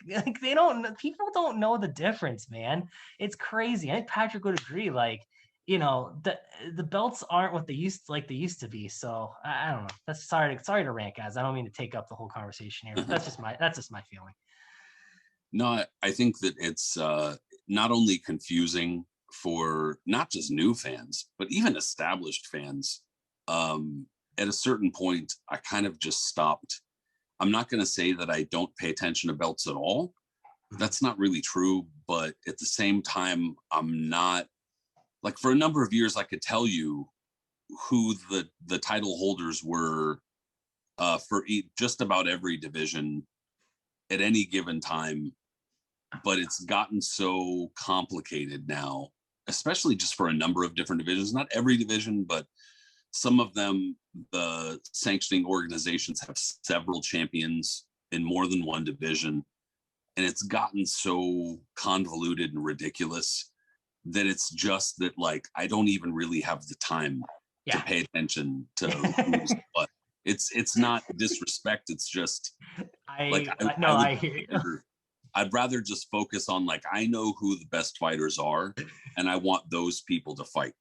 people don't know the difference, man. It's crazy. I think Patrick would agree. Like, the belts aren't what they used to be. So I don't know. That's sorry to rant, guys. I don't mean to take up the whole conversation here. But that's just my feeling. No, I think that it's not only confusing for not just new fans, but even established fans. At a certain point, I kind of just stopped. I'm not going to say that I don't pay attention to belts at all. That's not really true. But at the same time, I'm not, like, for a number of years, I could tell you who the title holders were for just about every division at any given time. But it's gotten so complicated now, especially just for a number of different divisions. Not every division, but some of them, the sanctioning organizations have several champions in more than one division. And it's gotten so convoluted and ridiculous that it's just that, like, I don't even really have the time to pay attention to who's what. It's not disrespect. It's just I hear you. I'd rather just focus on, like, I know who the best fighters are, and I want those people to fight.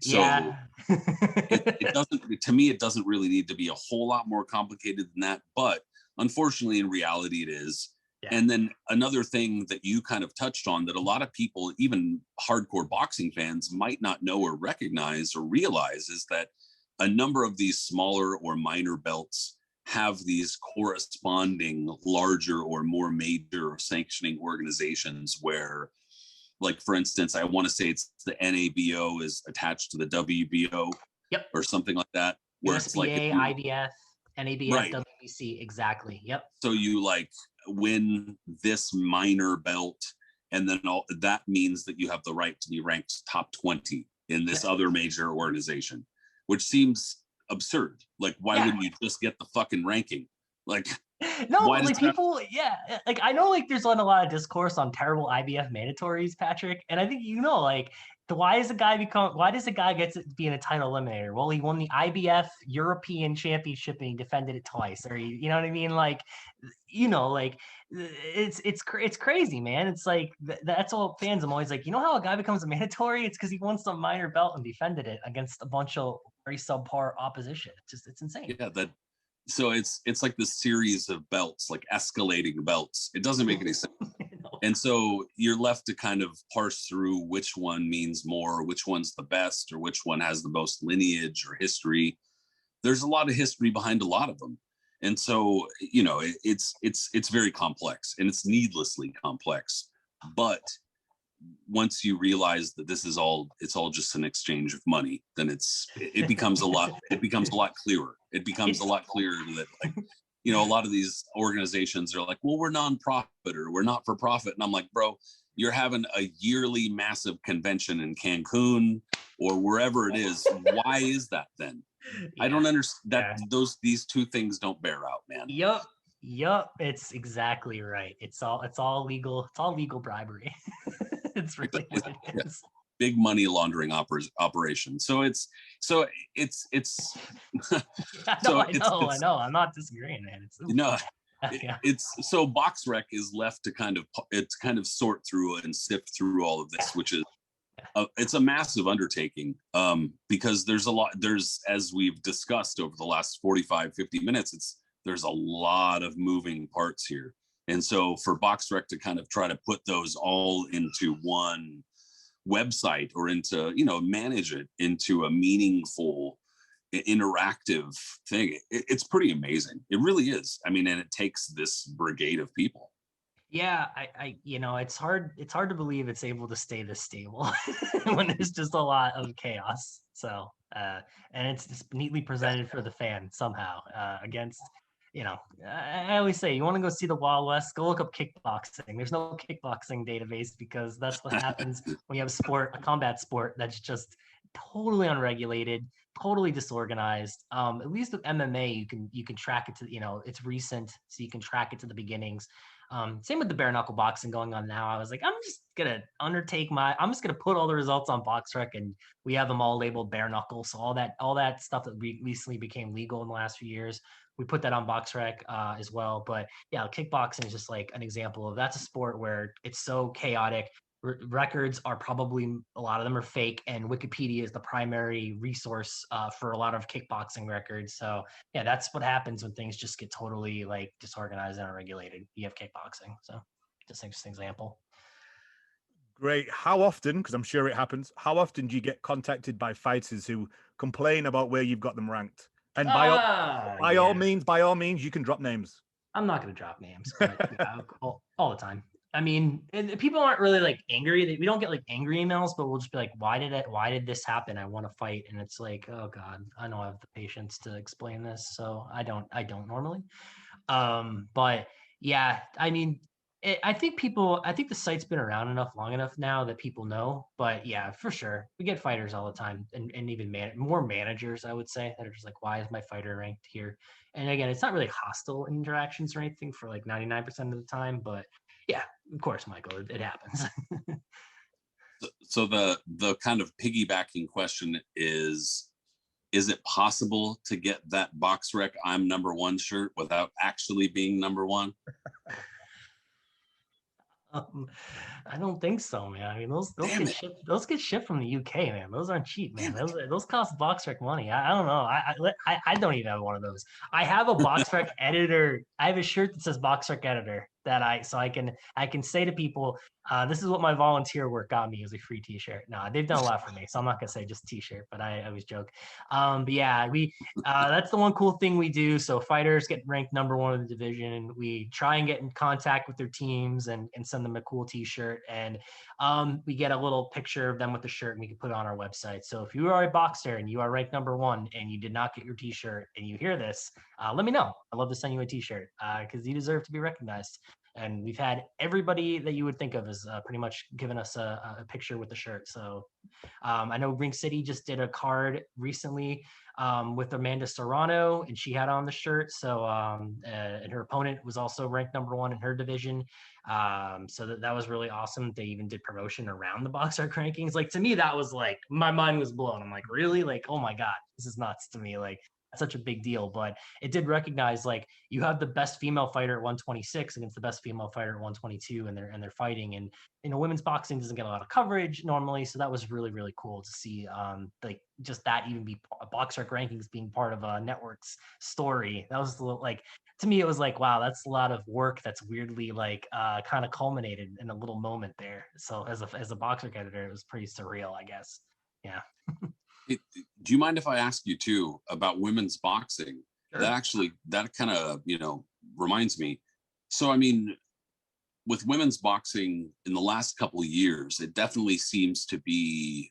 So it doesn't, to me, it doesn't really need to be a whole lot more complicated than that. But unfortunately, in reality, it is. Yeah. And then another thing that you kind of touched on that a lot of people, even hardcore boxing fans, might not know or recognize or realize is that a number of these smaller or minor belts have these corresponding larger or more major sanctioning organizations where, like, for instance, I want to say it's the NABO is attached to the WBO, or something like that. Where USBA, it's like IBF, NABF, right. WBC, exactly. Yep. So you, like, win this minor belt, and then all that means that you have the right to be ranked top 20 in this other major organization, which seems absurd. Like, why wouldn't you just get the fucking ranking? Like, no, like people, like, I know, like, there's a lot of discourse on terrible IBF mandatories, Patrick, and I think like, why does a guy get to be in a title eliminator? Well, he won the IBF European Championship and he defended it twice, or you know what I mean? Like, like, it's crazy, man. It's like that's all fans. I'm always like, how a guy becomes a mandatory? It's because he won some minor belt and defended it against a bunch of very subpar opposition. It's insane. Yeah, so it's like this series of belts, like escalating belts. It doesn't make any sense. No. And so you're left to kind of parse through which one means more, which one's the best, or which one has the most lineage or history. There's a lot of history behind a lot of them. And so, it's very complex, and it's needlessly complex. But once you realize that it's all just an exchange of money, then it becomes a lot clearer. It becomes a lot clearer that, like, a lot of these organizations are like, well, we're nonprofit or we're not for profit. And I'm like, bro, you're having a yearly massive convention in Cancun or wherever it is. Why is that then? I don't understand that these two things don't bear out, man. Yup. It's exactly right. It's all legal. It's all legal bribery. It's really what it is. Big money laundering operation. So it's I know. I'm not disagreeing, man. It's so Boxrec is left to kind of sort through and sift through all of this, which is it's a massive undertaking, because there's as we've discussed over the last 45-50 minutes, there's a lot of moving parts here. And so for Boxrec to kind of try to put those all into one website or into, manage it into a meaningful, interactive thing, it's pretty amazing. It really is. I mean, and it takes this brigade of people. Yeah, it's hard to believe it's able to stay this stable when there's just a lot of chaos. So, and it's neatly presented for the fan somehow, against, I always say, you want to go see the Wild West, go look up kickboxing. There's no kickboxing database because that's what happens when you have a combat sport that's just totally unregulated, totally disorganized. At least with MMA, you can track it to, it's recent, so you can track it to the beginnings. Same with the bare knuckle boxing going on now. I was like, I'm just gonna put all the results on Boxrec, and we have them all labeled bare knuckle. So all that stuff that recently became legal in the last few years, we put that on Boxrec as well. But yeah, kickboxing is just like an example of that's a sport where it's so chaotic. Records are probably, a lot of them are fake, and Wikipedia is the primary resource for a lot of kickboxing records. So yeah, that's what happens when things just get totally like disorganized and unregulated. You have kickboxing. So just an example. Great. How often, because I'm sure it happens, how often do you get contacted by fighters who complain about where you've got them ranked? And by all means, you can drop names. I'm not going to drop names, but yeah, all the time. I mean, and people aren't really like angry. We don't get like angry emails, but we'll just be like, why did this happen? I want to fight. And it's like, oh God, I don't have the patience to explain this. So I don't normally. But yeah, I mean, I think the site's been around long enough now that people know. But yeah, for sure, we get fighters all the time, and even more managers, I would say, that are just like, why is my fighter ranked here? And again, it's not really hostile interactions or anything for like 99% of the time, but yeah, of course, Michael, it happens. So the kind of piggybacking question is it possible to get that Boxrec I'm number one shirt without actually being number one? I don't think so, man. I mean, those get shipped from the UK, man. Those aren't cheap, man. Those cost Boxrec money. I don't know. I don't even have one of those. I have a Boxrec editor. I have a shirt that says Boxrec editor that I can say to people, this is what my volunteer work got me, as a free T-shirt. No, they've done a lot for me, so I'm not gonna say just T-shirt, but I always joke. But yeah, that's the one cool thing we do. So fighters get ranked number one in the division. We try and get in contact with their teams and send them a cool T-shirt, and we get a little picture of them with the shirt, and we can put it on our website. So if you are a boxer and you are ranked number one and you did not get your T-shirt and you hear this, let me know. I'd love to send you a T-shirt because you deserve to be recognized. And we've had everybody that you would think of as pretty much given us a picture with the shirt. So I know Ring City just did a card recently with Amanda Serrano, and she had on the shirt. So and her opponent was also ranked number one in her division. So that was really awesome. They even did promotion around the Boxrec rankings. Like, to me, that was like, my mind was blown. I'm like, really? Like, oh my God, this is nuts to me. Like, such a big deal. But it did recognize, like, you have the best female fighter at 126 against the best female fighter at 122, and they're fighting. And women's boxing doesn't get a lot of coverage normally, so that was really, really cool to see. Like, just that even be Boxrec rankings being part of a network's story. That was like, to me, it was like, wow, that's a lot of work that's weirdly like kind of culminated in a little moment there. So as a Boxrec editor, it was pretty surreal, I guess. Yeah. Do you mind if I ask you too about women's boxing? Sure. That kind of, reminds me. So, I mean, with women's boxing in the last couple of years, it definitely seems to be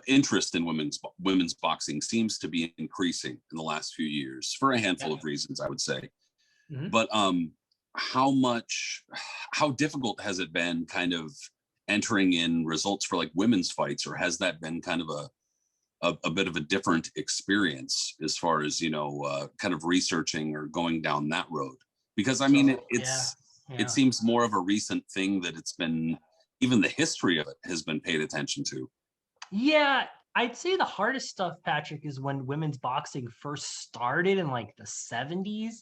interest in women's boxing seems to be increasing in the last few years for a handful of reasons, I would say. Mm-hmm. But how difficult has it been kind of entering in results for like women's fights, or has that been kind of a bit of a different experience as far as, kind of researching or going down that road? Because I mean, it seems more of a recent thing that it's been, even the history of it has been paid attention to. Yeah, I'd say the hardest stuff, Patrick, is when women's boxing first started in like the 70s.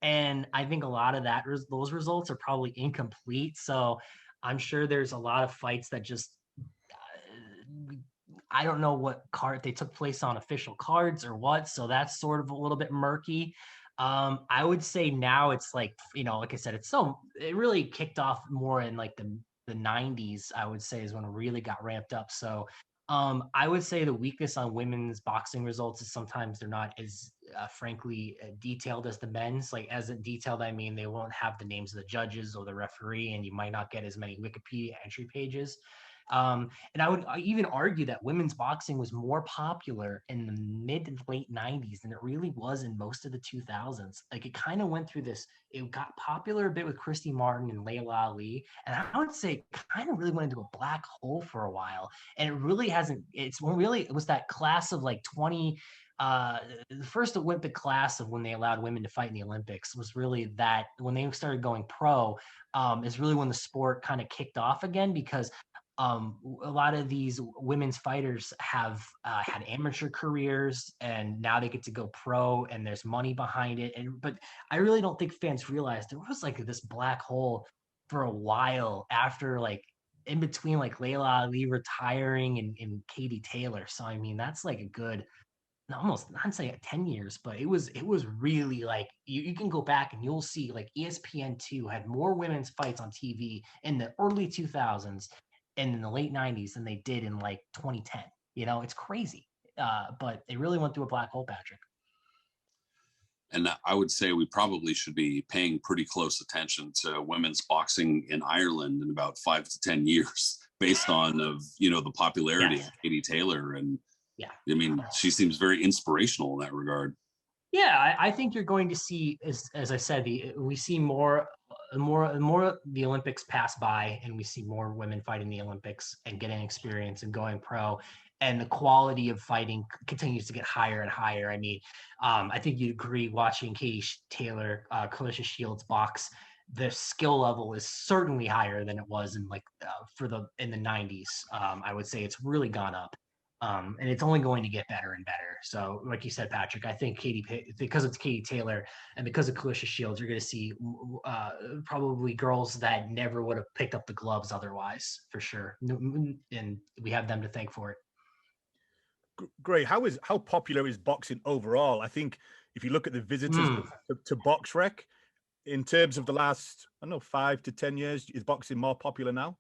And I think a lot of those results are probably incomplete. So I'm sure there's a lot of fights that just, I don't know what card they took place on, official cards or what. So that's sort of a little bit murky. I would say now it's like, like I said, it really kicked off more in like the 90s, I would say, is when it really got ramped up. So I would say the weakness on women's boxing results is sometimes they're not as frankly detailed as the men's. Like as detailed, I mean they won't have the names of the judges or the referee, and you might not get as many Wikipedia entry pages. And I would even argue that women's boxing was more popular in the mid to late 90s than it really was in most of the 2000s. Like it kind of went through this, it got popular a bit with Christy Martin and Layla Ali. And I would say it kind of really went into a black hole for a while. And it really hasn't, it was that class of like 20, the first Olympic class of when they allowed women to fight in the Olympics was really that when they started going pro, is really when the sport kind of kicked off again, because a lot of these women's fighters have had amateur careers and now they get to go pro and there's money behind it. But I really don't think fans realized there was like this black hole for a while after like in between like Layla Ali retiring and Katie Taylor. So, I mean, that's like a good, almost not saying 10 years, but it was really like you can go back and you'll see like ESPN2 had more women's fights on TV in the early 2000s and in the late 90s than they did in like 2010. It's crazy. But it really went through a black hole, Patrick. And I would say we probably should be paying pretty close attention to women's boxing in Ireland in about 5 to 10 years based on the popularity of Katie Taylor. And I mean, she seems very inspirational in that regard. Yeah, I think you're going to see, as I said, we see more the Olympics pass by, and we see more women fighting the Olympics and getting experience and going pro, and the quality of fighting continues to get higher and higher. I mean, I think you'd agree watching Katie Taylor, Clarissa Shields box. The skill level is certainly higher than it was in in the 90s. I would say it's really gone up. And it's only going to get better and better. So, like you said, Patrick, I think because it's Katie Taylor and because of Clarissa Shields, you're going to see probably girls that never would have picked up the gloves otherwise, for sure. And we have them to thank for it. Great. How popular is boxing overall? I think if you look at the visitors to Boxrec, in terms of the last, 5 to 10 years, is boxing more popular now?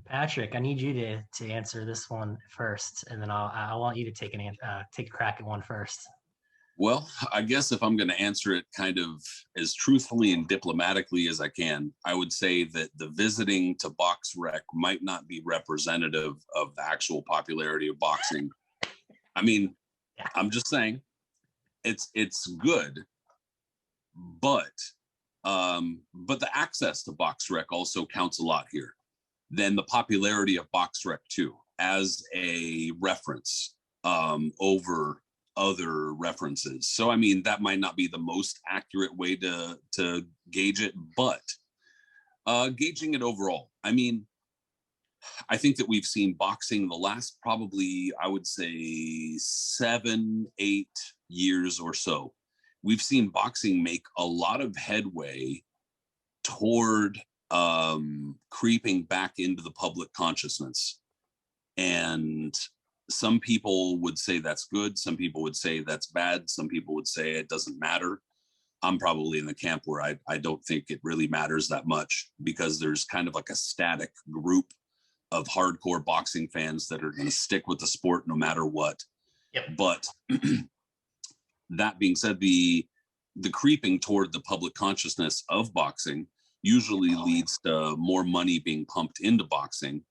Patrick, I need you to answer this one first, and then I want you to take a crack at one first. Well, I guess if I'm going to answer it kind of as truthfully and diplomatically as I can, I would say that the visiting to Boxrec might not be representative of the actual popularity of boxing. I mean, I'm just saying it's good, but the access to Boxrec also counts a lot here. Then the popularity of Boxrec too, as a reference over other references. So, I mean, that might not be the most accurate way to gauge it, but gauging it overall, I mean, I think that we've seen boxing the last probably, I would say 7, 8 years or so. We've seen boxing make a lot of headway toward creeping back into the public consciousness. And some people would say that's good. Some people would say that's bad. Some people would say it doesn't matter. I'm probably in the camp where I don't think it really matters that much, because there's kind of like a static group of hardcore boxing fans that are going to stick with the sport no matter what. Yep. But that being said, the creeping toward the public consciousness of boxing usually leads to more money being pumped into boxing,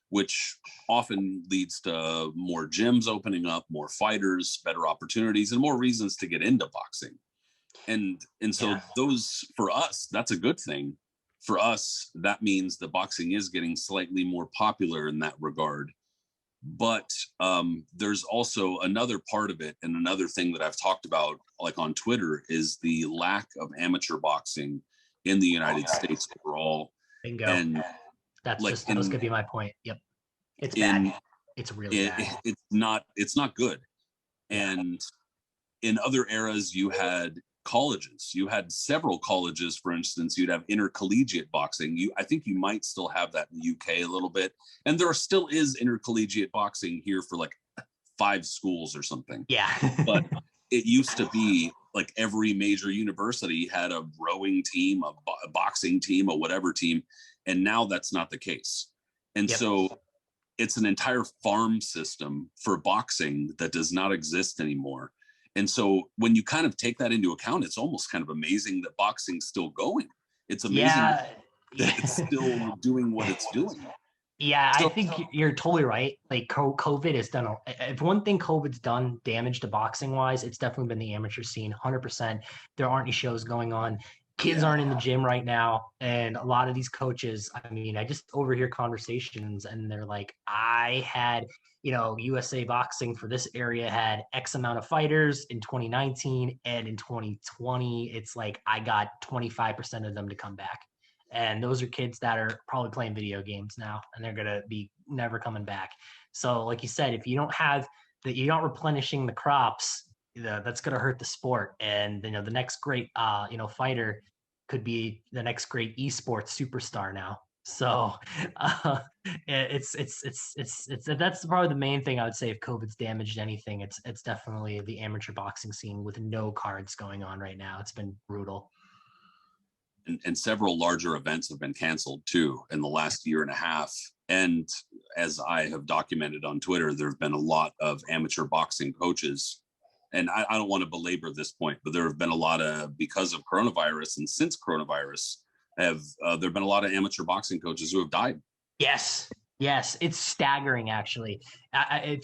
which often leads to more gyms opening up, more fighters, better opportunities, and more reasons to get into boxing. And so those, for us, that's a good thing. For us, that means that boxing is getting slightly more popular in that regard. But there's also another part of it, and another thing that I've talked about, like on Twitter, is the lack of amateur boxing in the United States overall. Bingo. And that was going to be my point. Yep. It's bad. It's really bad. It's not good. And in other eras, you had colleges. You had several colleges, for instance. You'd have intercollegiate boxing. I think you might still have that in the UK a little bit. And there still is intercollegiate boxing here for like 5 schools or something. Yeah. But it used to be like every major university had a rowing team, a boxing team, a whatever team. And now that's not the case. And so it's an entire farm system for boxing that does not exist anymore. And so when you kind of take that into account, it's almost kind of amazing that boxing's still going. It's amazing that it's still doing what it's doing. Yeah, I think you're totally right. Like COVID has done, if one thing COVID's done damage to boxing wise, it's definitely been the amateur scene, 100%. There aren't any shows going on. Kids aren't in the gym right now. And a lot of these coaches, I mean, I just overhear conversations and they're like, I had, USA boxing for this area had X amount of fighters in 2019. And in 2020, it's like, I got 25% of them to come back. And those are kids that are probably playing video games now, and they're going to be never coming back. So like you said, if you don't have that, you're not replenishing the crops, that's going to hurt the sport. And, the next great, fighter could be the next great esports superstar now. So it's that's probably the main thing I would say. If COVID's damaged anything, it's definitely the amateur boxing scene with no cards going on right now. It's been brutal. And several larger events have been canceled too in the last year and a half. And as I have documented on Twitter, there have been a lot of amateur boxing coaches. And I don't want to belabor this point, but there have been a lot of, because of coronavirus and since coronavirus, there have been a lot of amateur boxing coaches who have died. Yes, it's staggering actually. I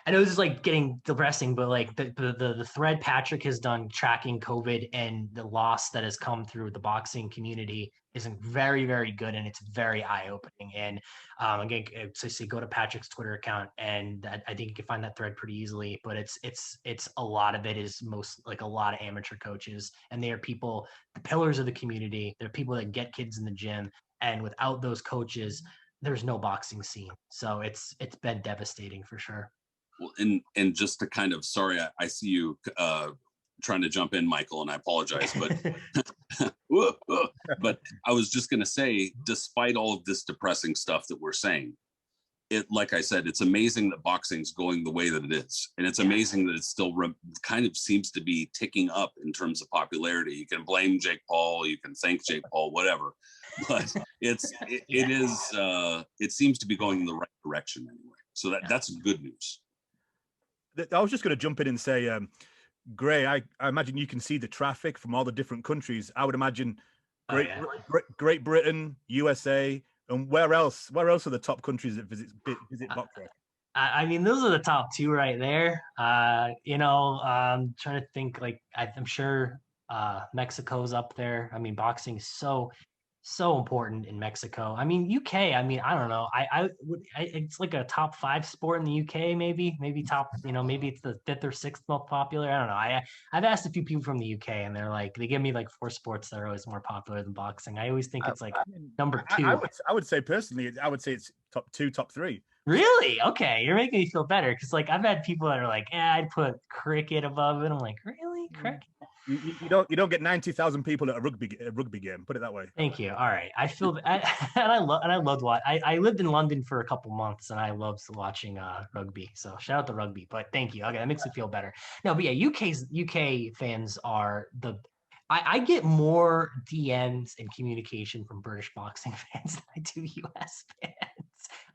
know this is like getting depressing, but like the thread Patrick has done tracking COVID and the loss that has come through the boxing community is very, very good, and it's very eye-opening. And again, so go to Patrick's Twitter account, and I think you can find that thread pretty easily. But it's a lot of it is most like a lot of amateur coaches, and they are people, the pillars of the community. They're people that get kids in the gym, and without those coaches, there's no boxing scene. So it's been devastating for sure. Well, and just to kind of, sorry, I see you trying to jump in, Michael, and I apologize, but but I was just going to say, despite all of this depressing stuff that we're saying, like I said, it's amazing that boxing's going the way that it is. And it's amazing that it still kind of seems to be ticking up in terms of popularity. You can blame Jake Paul, you can thank Jake Paul, whatever. But it seems to be going in the right direction anyway. So that's good news. I was just going to jump in and say, Gray, I imagine you can see the traffic from all the different countries. I would imagine Great Britain, USA, and where else are the top countries that visit Boxrec? I mean, those are the top two right there. I'm trying to think, like, I'm sure Mexico's up there. I mean, boxing is so important in Mexico. I mean, UK, I mean, I don't know. It's like a top 5 sport in the UK, maybe top, maybe it's the 5th or 6th most popular. I don't know. I've asked a few people from the UK, and they're like, they give me like 4 sports that are always more popular than boxing. I always think it's like number 2. I would say personally, I would say it's top 2, top 3. Really? Okay. You're making me feel better. Cause like I've had people that are like, I'd put cricket above it. I'm like, really? Cricket? You don't get 90,000 people at a rugby game. Put it that way. Thank you. All right. I feel and I loved I lived in London for a couple months, and I loved watching rugby. So shout out to rugby. But thank you. Okay, that makes me feel better. No, but yeah, UK fans are I get more DMs and communication from British boxing fans than I do US fans.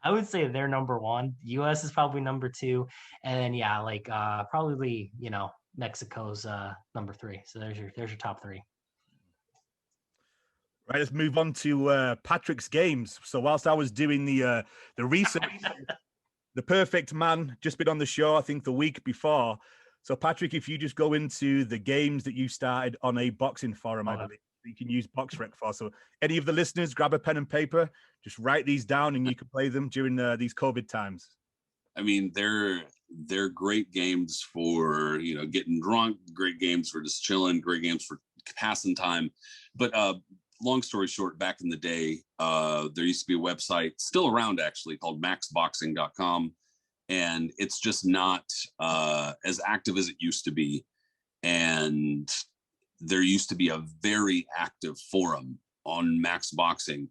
I would say they're number 1. US is probably number 2, and then probably Mexico's number 3. So there's your top 3. Right, let's move on to Patrick's games. So whilst I was doing the research, the perfect man just been on the show, I think the week before. So Patrick, if you just go into the games that you started on a boxing forum, I believe you can use Boxrec for. So any of the listeners, grab a pen and paper, just write these down, and you can play them during these COVID times. I mean, they're great games for getting drunk, great games for just chilling, great games for passing time. But long story short, back in the day, there used to be a website still around actually called maxboxing.com, and it's just not as active as it used to be. And there used to be a very active forum on Max Boxing.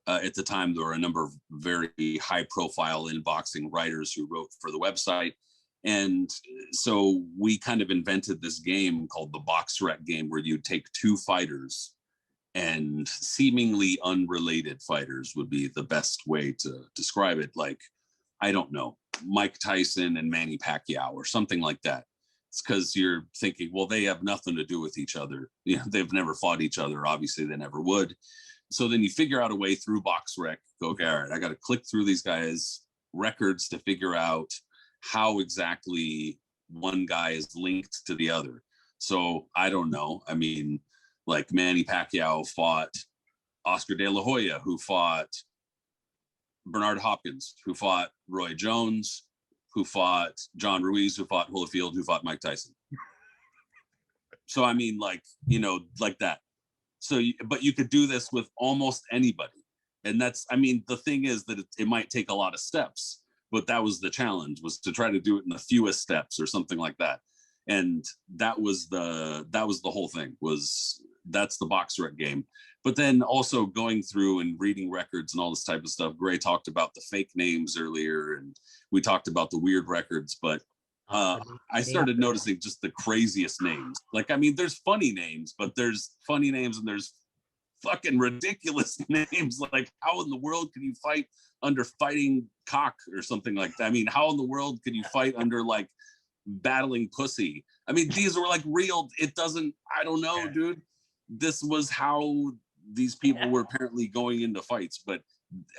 At the time, there were a number of very high-profile in boxing writers who wrote for the website. And so we kind of invented this game called the Boxrec game, where you'd take 2 fighters, and seemingly unrelated fighters would be the best way to describe it. Like I don't know, Mike Tyson and Manny Pacquiao or something like that. It's because you're thinking, well, they have nothing to do with each other. You know, they've never fought each other. Obviously, they never would. So then you figure out a way through Boxrec. Go, okay, all right, I got to click through these guys' records to figure out how exactly one guy is linked to the other. So I don't know. I mean, like Manny Pacquiao fought Oscar De La Hoya, who fought Bernard Hopkins, who fought Roy Jones, who fought John Ruiz, who fought Holyfield, who fought Mike Tyson. So, I mean, like, you know, like that. So, but you could do this with almost anybody. And that's, I mean, the thing is that it might take a lot of steps, but that was the challenge, was to try to do it in the fewest steps or something like that. And that was the whole thing, that's the Boxrec game. But then also going through and reading records and all this type of stuff. Gray talked about the fake names earlier, and we talked about the weird records, but I started noticing just the craziest names. Like, I mean, there's funny names, but there's funny names and there's fucking ridiculous names. Like, how in the world can you fight under fighting cock or something like that? I mean, how in the world can you fight under like battling pussy? I mean, these were like real. It doesn't, I don't know, dude. This was how these people were apparently going into fights, but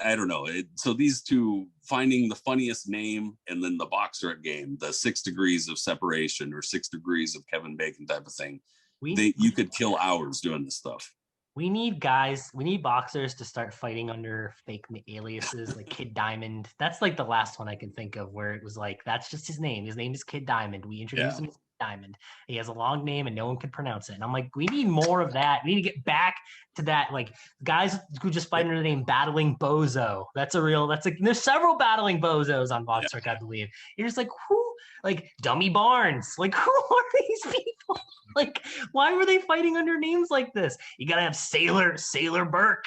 I don't know. So these two, finding the funniest name, and then the Boxrec game, the 6 degrees of separation or 6 degrees of Kevin Bacon type of thing. You could kill hours doing this stuff. We need boxers to start fighting under fake aliases like Kid Diamond. That's like the last one I can think of where it was like, that's just his name. His name is Kid Diamond. We introduced him as Diamond. He has a long name and no one can pronounce it. And I'm like, we need more of that. We need to get back to that. Like, guys who just fight under the name Battling Bozo. There's several Battling Bozos on Boxrec, I believe. You're just like, who? Like Dummy Barnes. Like, who are these people? Like, why were they fighting under names like this? You gotta have Sailor Burke,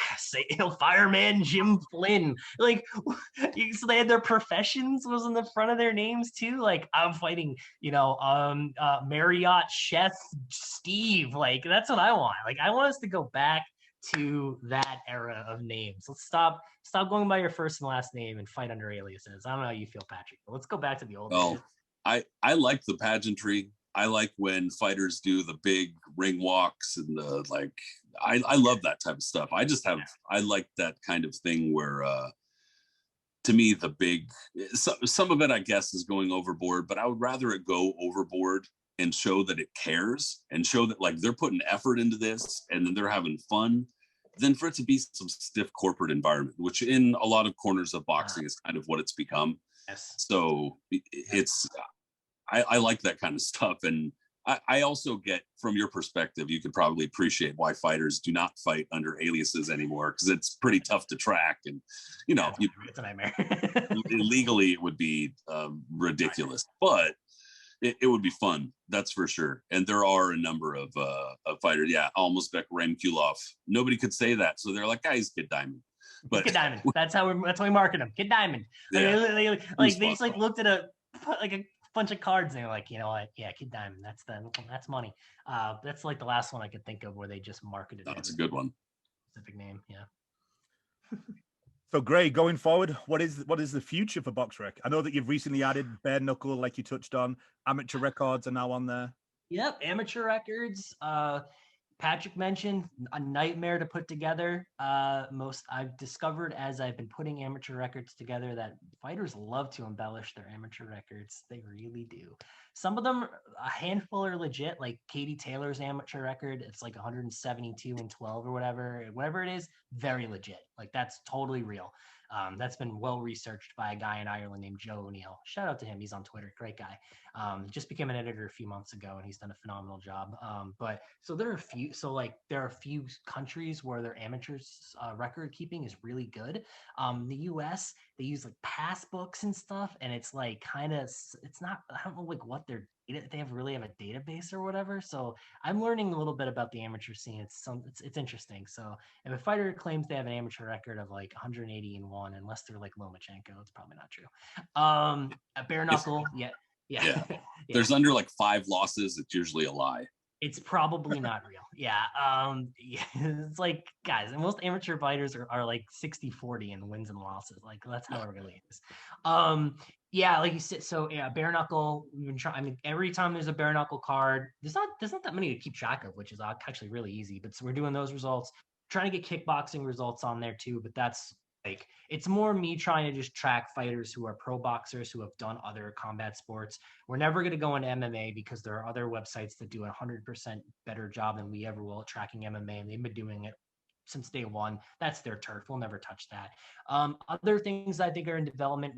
Fireman Jim Flynn. Like, so they had their professions was in the front of their names too. Like, I'm fighting, Marriott Chef Steve. Like, that's what I want. Like, I want us to go back to that era of names. Let's stop going by your first and last name and fight under aliases. I don't know how you feel, Patrick, but let's go back to the old days. I like the pageantry. I like when fighters do the big ring walks and the like. I love that type of stuff. I like that kind of thing where, to me, some of it, I guess, is going overboard. But I would rather it go overboard and show that it cares and show that like they're putting effort into this and then they're having fun, than for it to be some stiff corporate environment, which in a lot of corners of boxing is kind of what it's become. Yes. So it's. I like that kind of stuff. And I also get, from your perspective, you could probably appreciate why fighters do not fight under aliases anymore, because it's pretty tough to track. And, it's a nightmare. Legally, it would be ridiculous, but it would be fun. That's for sure. And there are a number of fighters. Yeah, Almazbek Ramkulov. Nobody could say that. So they're like, guys, Kid Diamond. But Kid Diamond. That's how we market him. Kid Diamond. They just like looked at a bunch of cards and they're like, you know what? Yeah, Kid Diamond. That's money. That's like the last one I could think of where they just marketed. That's a good one. Specific name, yeah. So, Gray, going forward, what is the future for Boxrec? I know that you've recently added bare knuckle, like you touched on. Amateur records are now on there. Yep, amateur records. Patrick mentioned a nightmare to put together. I've discovered as I've been putting amateur records together that fighters love to embellish their amateur records. They really do. Some of them, a handful are legit, like Katie Taylor's amateur record. It's like 172 and 12 or whatever it is, very legit. Like, that's totally real. That's been well researched by a guy in Ireland named Joe O'Neill. Shout out to him. He's on Twitter. Great guy. Just became an editor a few months ago and he's done a phenomenal job. But so there are a few countries where their amateurs record keeping is really good. The US, they use like passbooks and stuff. And it's like it's not, I don't know like what they really have a database or whatever. So I'm learning a little bit about the amateur scene. It's interesting. So if a fighter claims they have an amateur record of like 180-1, unless they're like Lomachenko, it's probably not true. A bare knuckle, yeah. There's under like 5 losses. It's usually a lie. It's probably not real. Yeah. Yeah, it's like, guys, most amateur fighters are like 60-40 in wins and losses. Like, that's how it really is. Yeah, like you said, so yeah, bare knuckle, we've been trying. I mean, every time there's a bare knuckle card, there's not that many to keep track of, which is actually really easy. But so we're doing those results, trying to get kickboxing results on there too. But that's like, it's more me trying to just track fighters who are pro boxers who have done other combat sports. We're never going to go into MMA because there are other websites that do a 100% better job than we ever will at tracking MMA, and they've been doing it since day one. That's their turf. We'll never touch that. Other things I think are in development.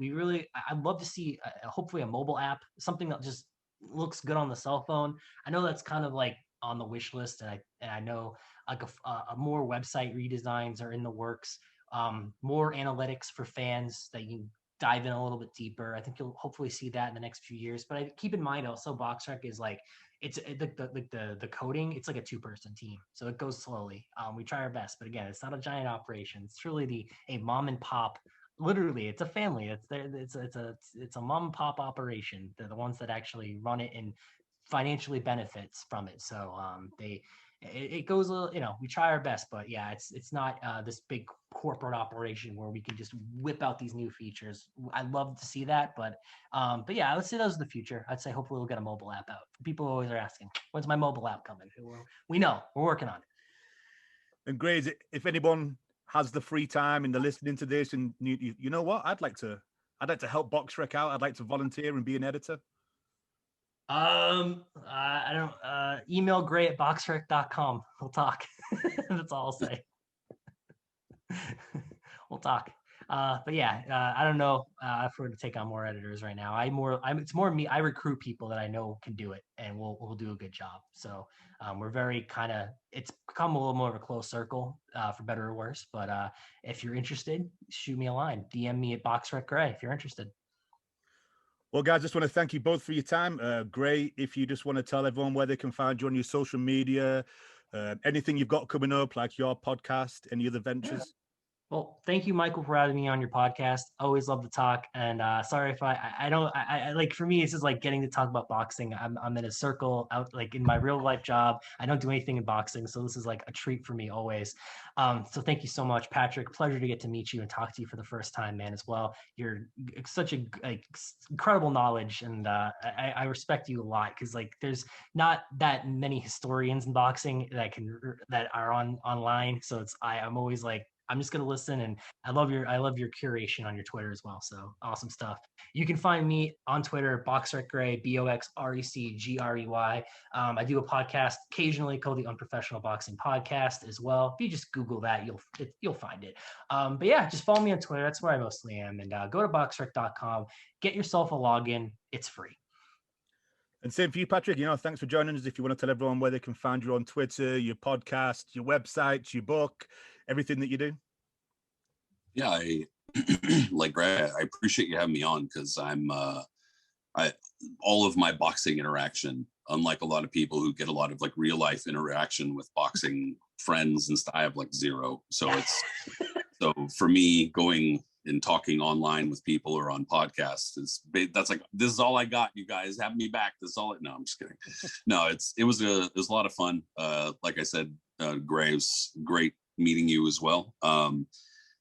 I'd love to see hopefully a mobile app, something that just looks good on the cell phone. I know that's kind of like on the wish list, and I know like a more website redesigns are in the works. More analytics for fans that you dive in a little bit deeper. I think you'll hopefully see that in the next few years. But keep in mind also, Boxrec is like, the coding, it's like a 2-person team, so it goes slowly. We try our best, but again, it's not a giant operation. It's truly a mom and pop. Literally, it's a family. It's a mom and pop operation. They're the ones that actually run it and financially benefits from it. So it goes a little, we try our best, but yeah, it's not this big corporate operation where we can just whip out these new features. I'd love to see that, but yeah, let's say those are the future. I'd say hopefully we'll get a mobile app out. People always are asking, when's my mobile app coming? We know we're working on it. And Grace, if anyone has the free time and they're listening to this, and you know what, I'd like to help Boxrec out. I'd like to volunteer and be an editor. I don't email gray@boxrec.com. We'll talk. That's all I'll say. We'll talk. But yeah, I don't know if we're going to take on more editors right now. It's more me. I recruit people that I know can do it, and we'll do a good job. So we're very it's become a little more of a close circle, for better or worse. But if you're interested, shoot me a line. DM me at BoxRecGray if you're interested. Well, guys, just want to thank you both for your time. Gray, if you just want to tell everyone where they can find you on your social media, anything you've got coming up, like your podcast, any other ventures. Yeah. Well, thank you, Michael, for having me on your podcast. Always love to talk. And sorry if I don't like, for me, it's just like getting to talk about boxing. I'm in a circle out, like in my real life job. I don't do anything in boxing. So this is like a treat for me always. So thank you so much, Patrick. Pleasure to get to meet you and talk to you for the first time, man, as well. You're such a incredible knowledge. And I respect you a lot, because like there's not that many historians in boxing that are online. So I'm always like, I'm just going to listen, and I love your curation on your Twitter as well. So awesome stuff. You can find me on Twitter, BoxRecGray, BoxRecGrey. I do a podcast occasionally called the Unprofessional Boxing Podcast as well. If you just Google that, you'll find it. But yeah, just follow me on Twitter. That's where I mostly am. And go to boxrec.com, get yourself a login. It's free. And same for you, Patrick. Thanks for joining us. If you want to tell everyone where they can find you on Twitter, your podcast, your website, your book, everything that you do. Yeah, I appreciate you having me on, because all of my boxing interaction, unlike a lot of people who get a lot of like real life interaction with boxing friends and stuff, I have like zero. So so for me, going and talking online with people or on podcasts that's like, this is all I got. You guys have me back. This is all. No, I'm just kidding. No, it was a lot of fun. Like I said, Graves, great meeting you as well.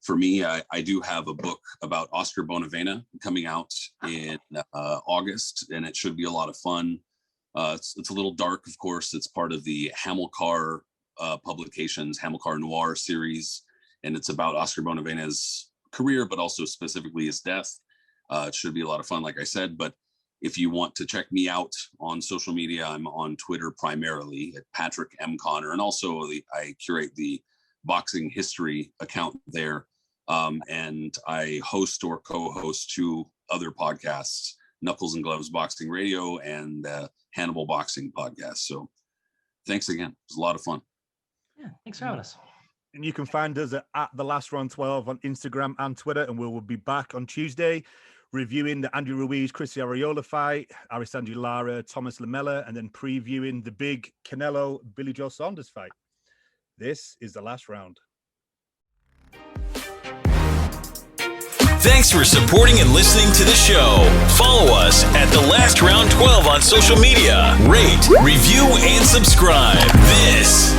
For me, I do have a book about Oscar Bonavena coming out in August, and it should be a lot of fun. It's a little dark, of course. It's part of the Hamilcar Publications Hamilcar Noir series, and it's about Oscar Bonavena's career, but also specifically his death. It should be a lot of fun, like I said. But if you want to check me out on social media, I'm on Twitter primarily at Patrick M. Connor, and also I curate the boxing history account there. And I host or co-host 2 other podcasts, Knuckles and Gloves Boxing Radio and Hannibal Boxing Podcast. So thanks again. It was a lot of fun. Yeah, thanks for having us. And you can find us at The Last Round 12 on Instagram and Twitter. And we will be back on Tuesday reviewing the Andy Ruiz, Chris Arreola fight, Arisandy Lara, Thomas Lamella, and then previewing the big Canelo, Billy Joe Saunders fight. This is The Last Round. Thanks for supporting and listening to the show. Follow us at The Last Round 12 on social media. Rate, review, and subscribe. This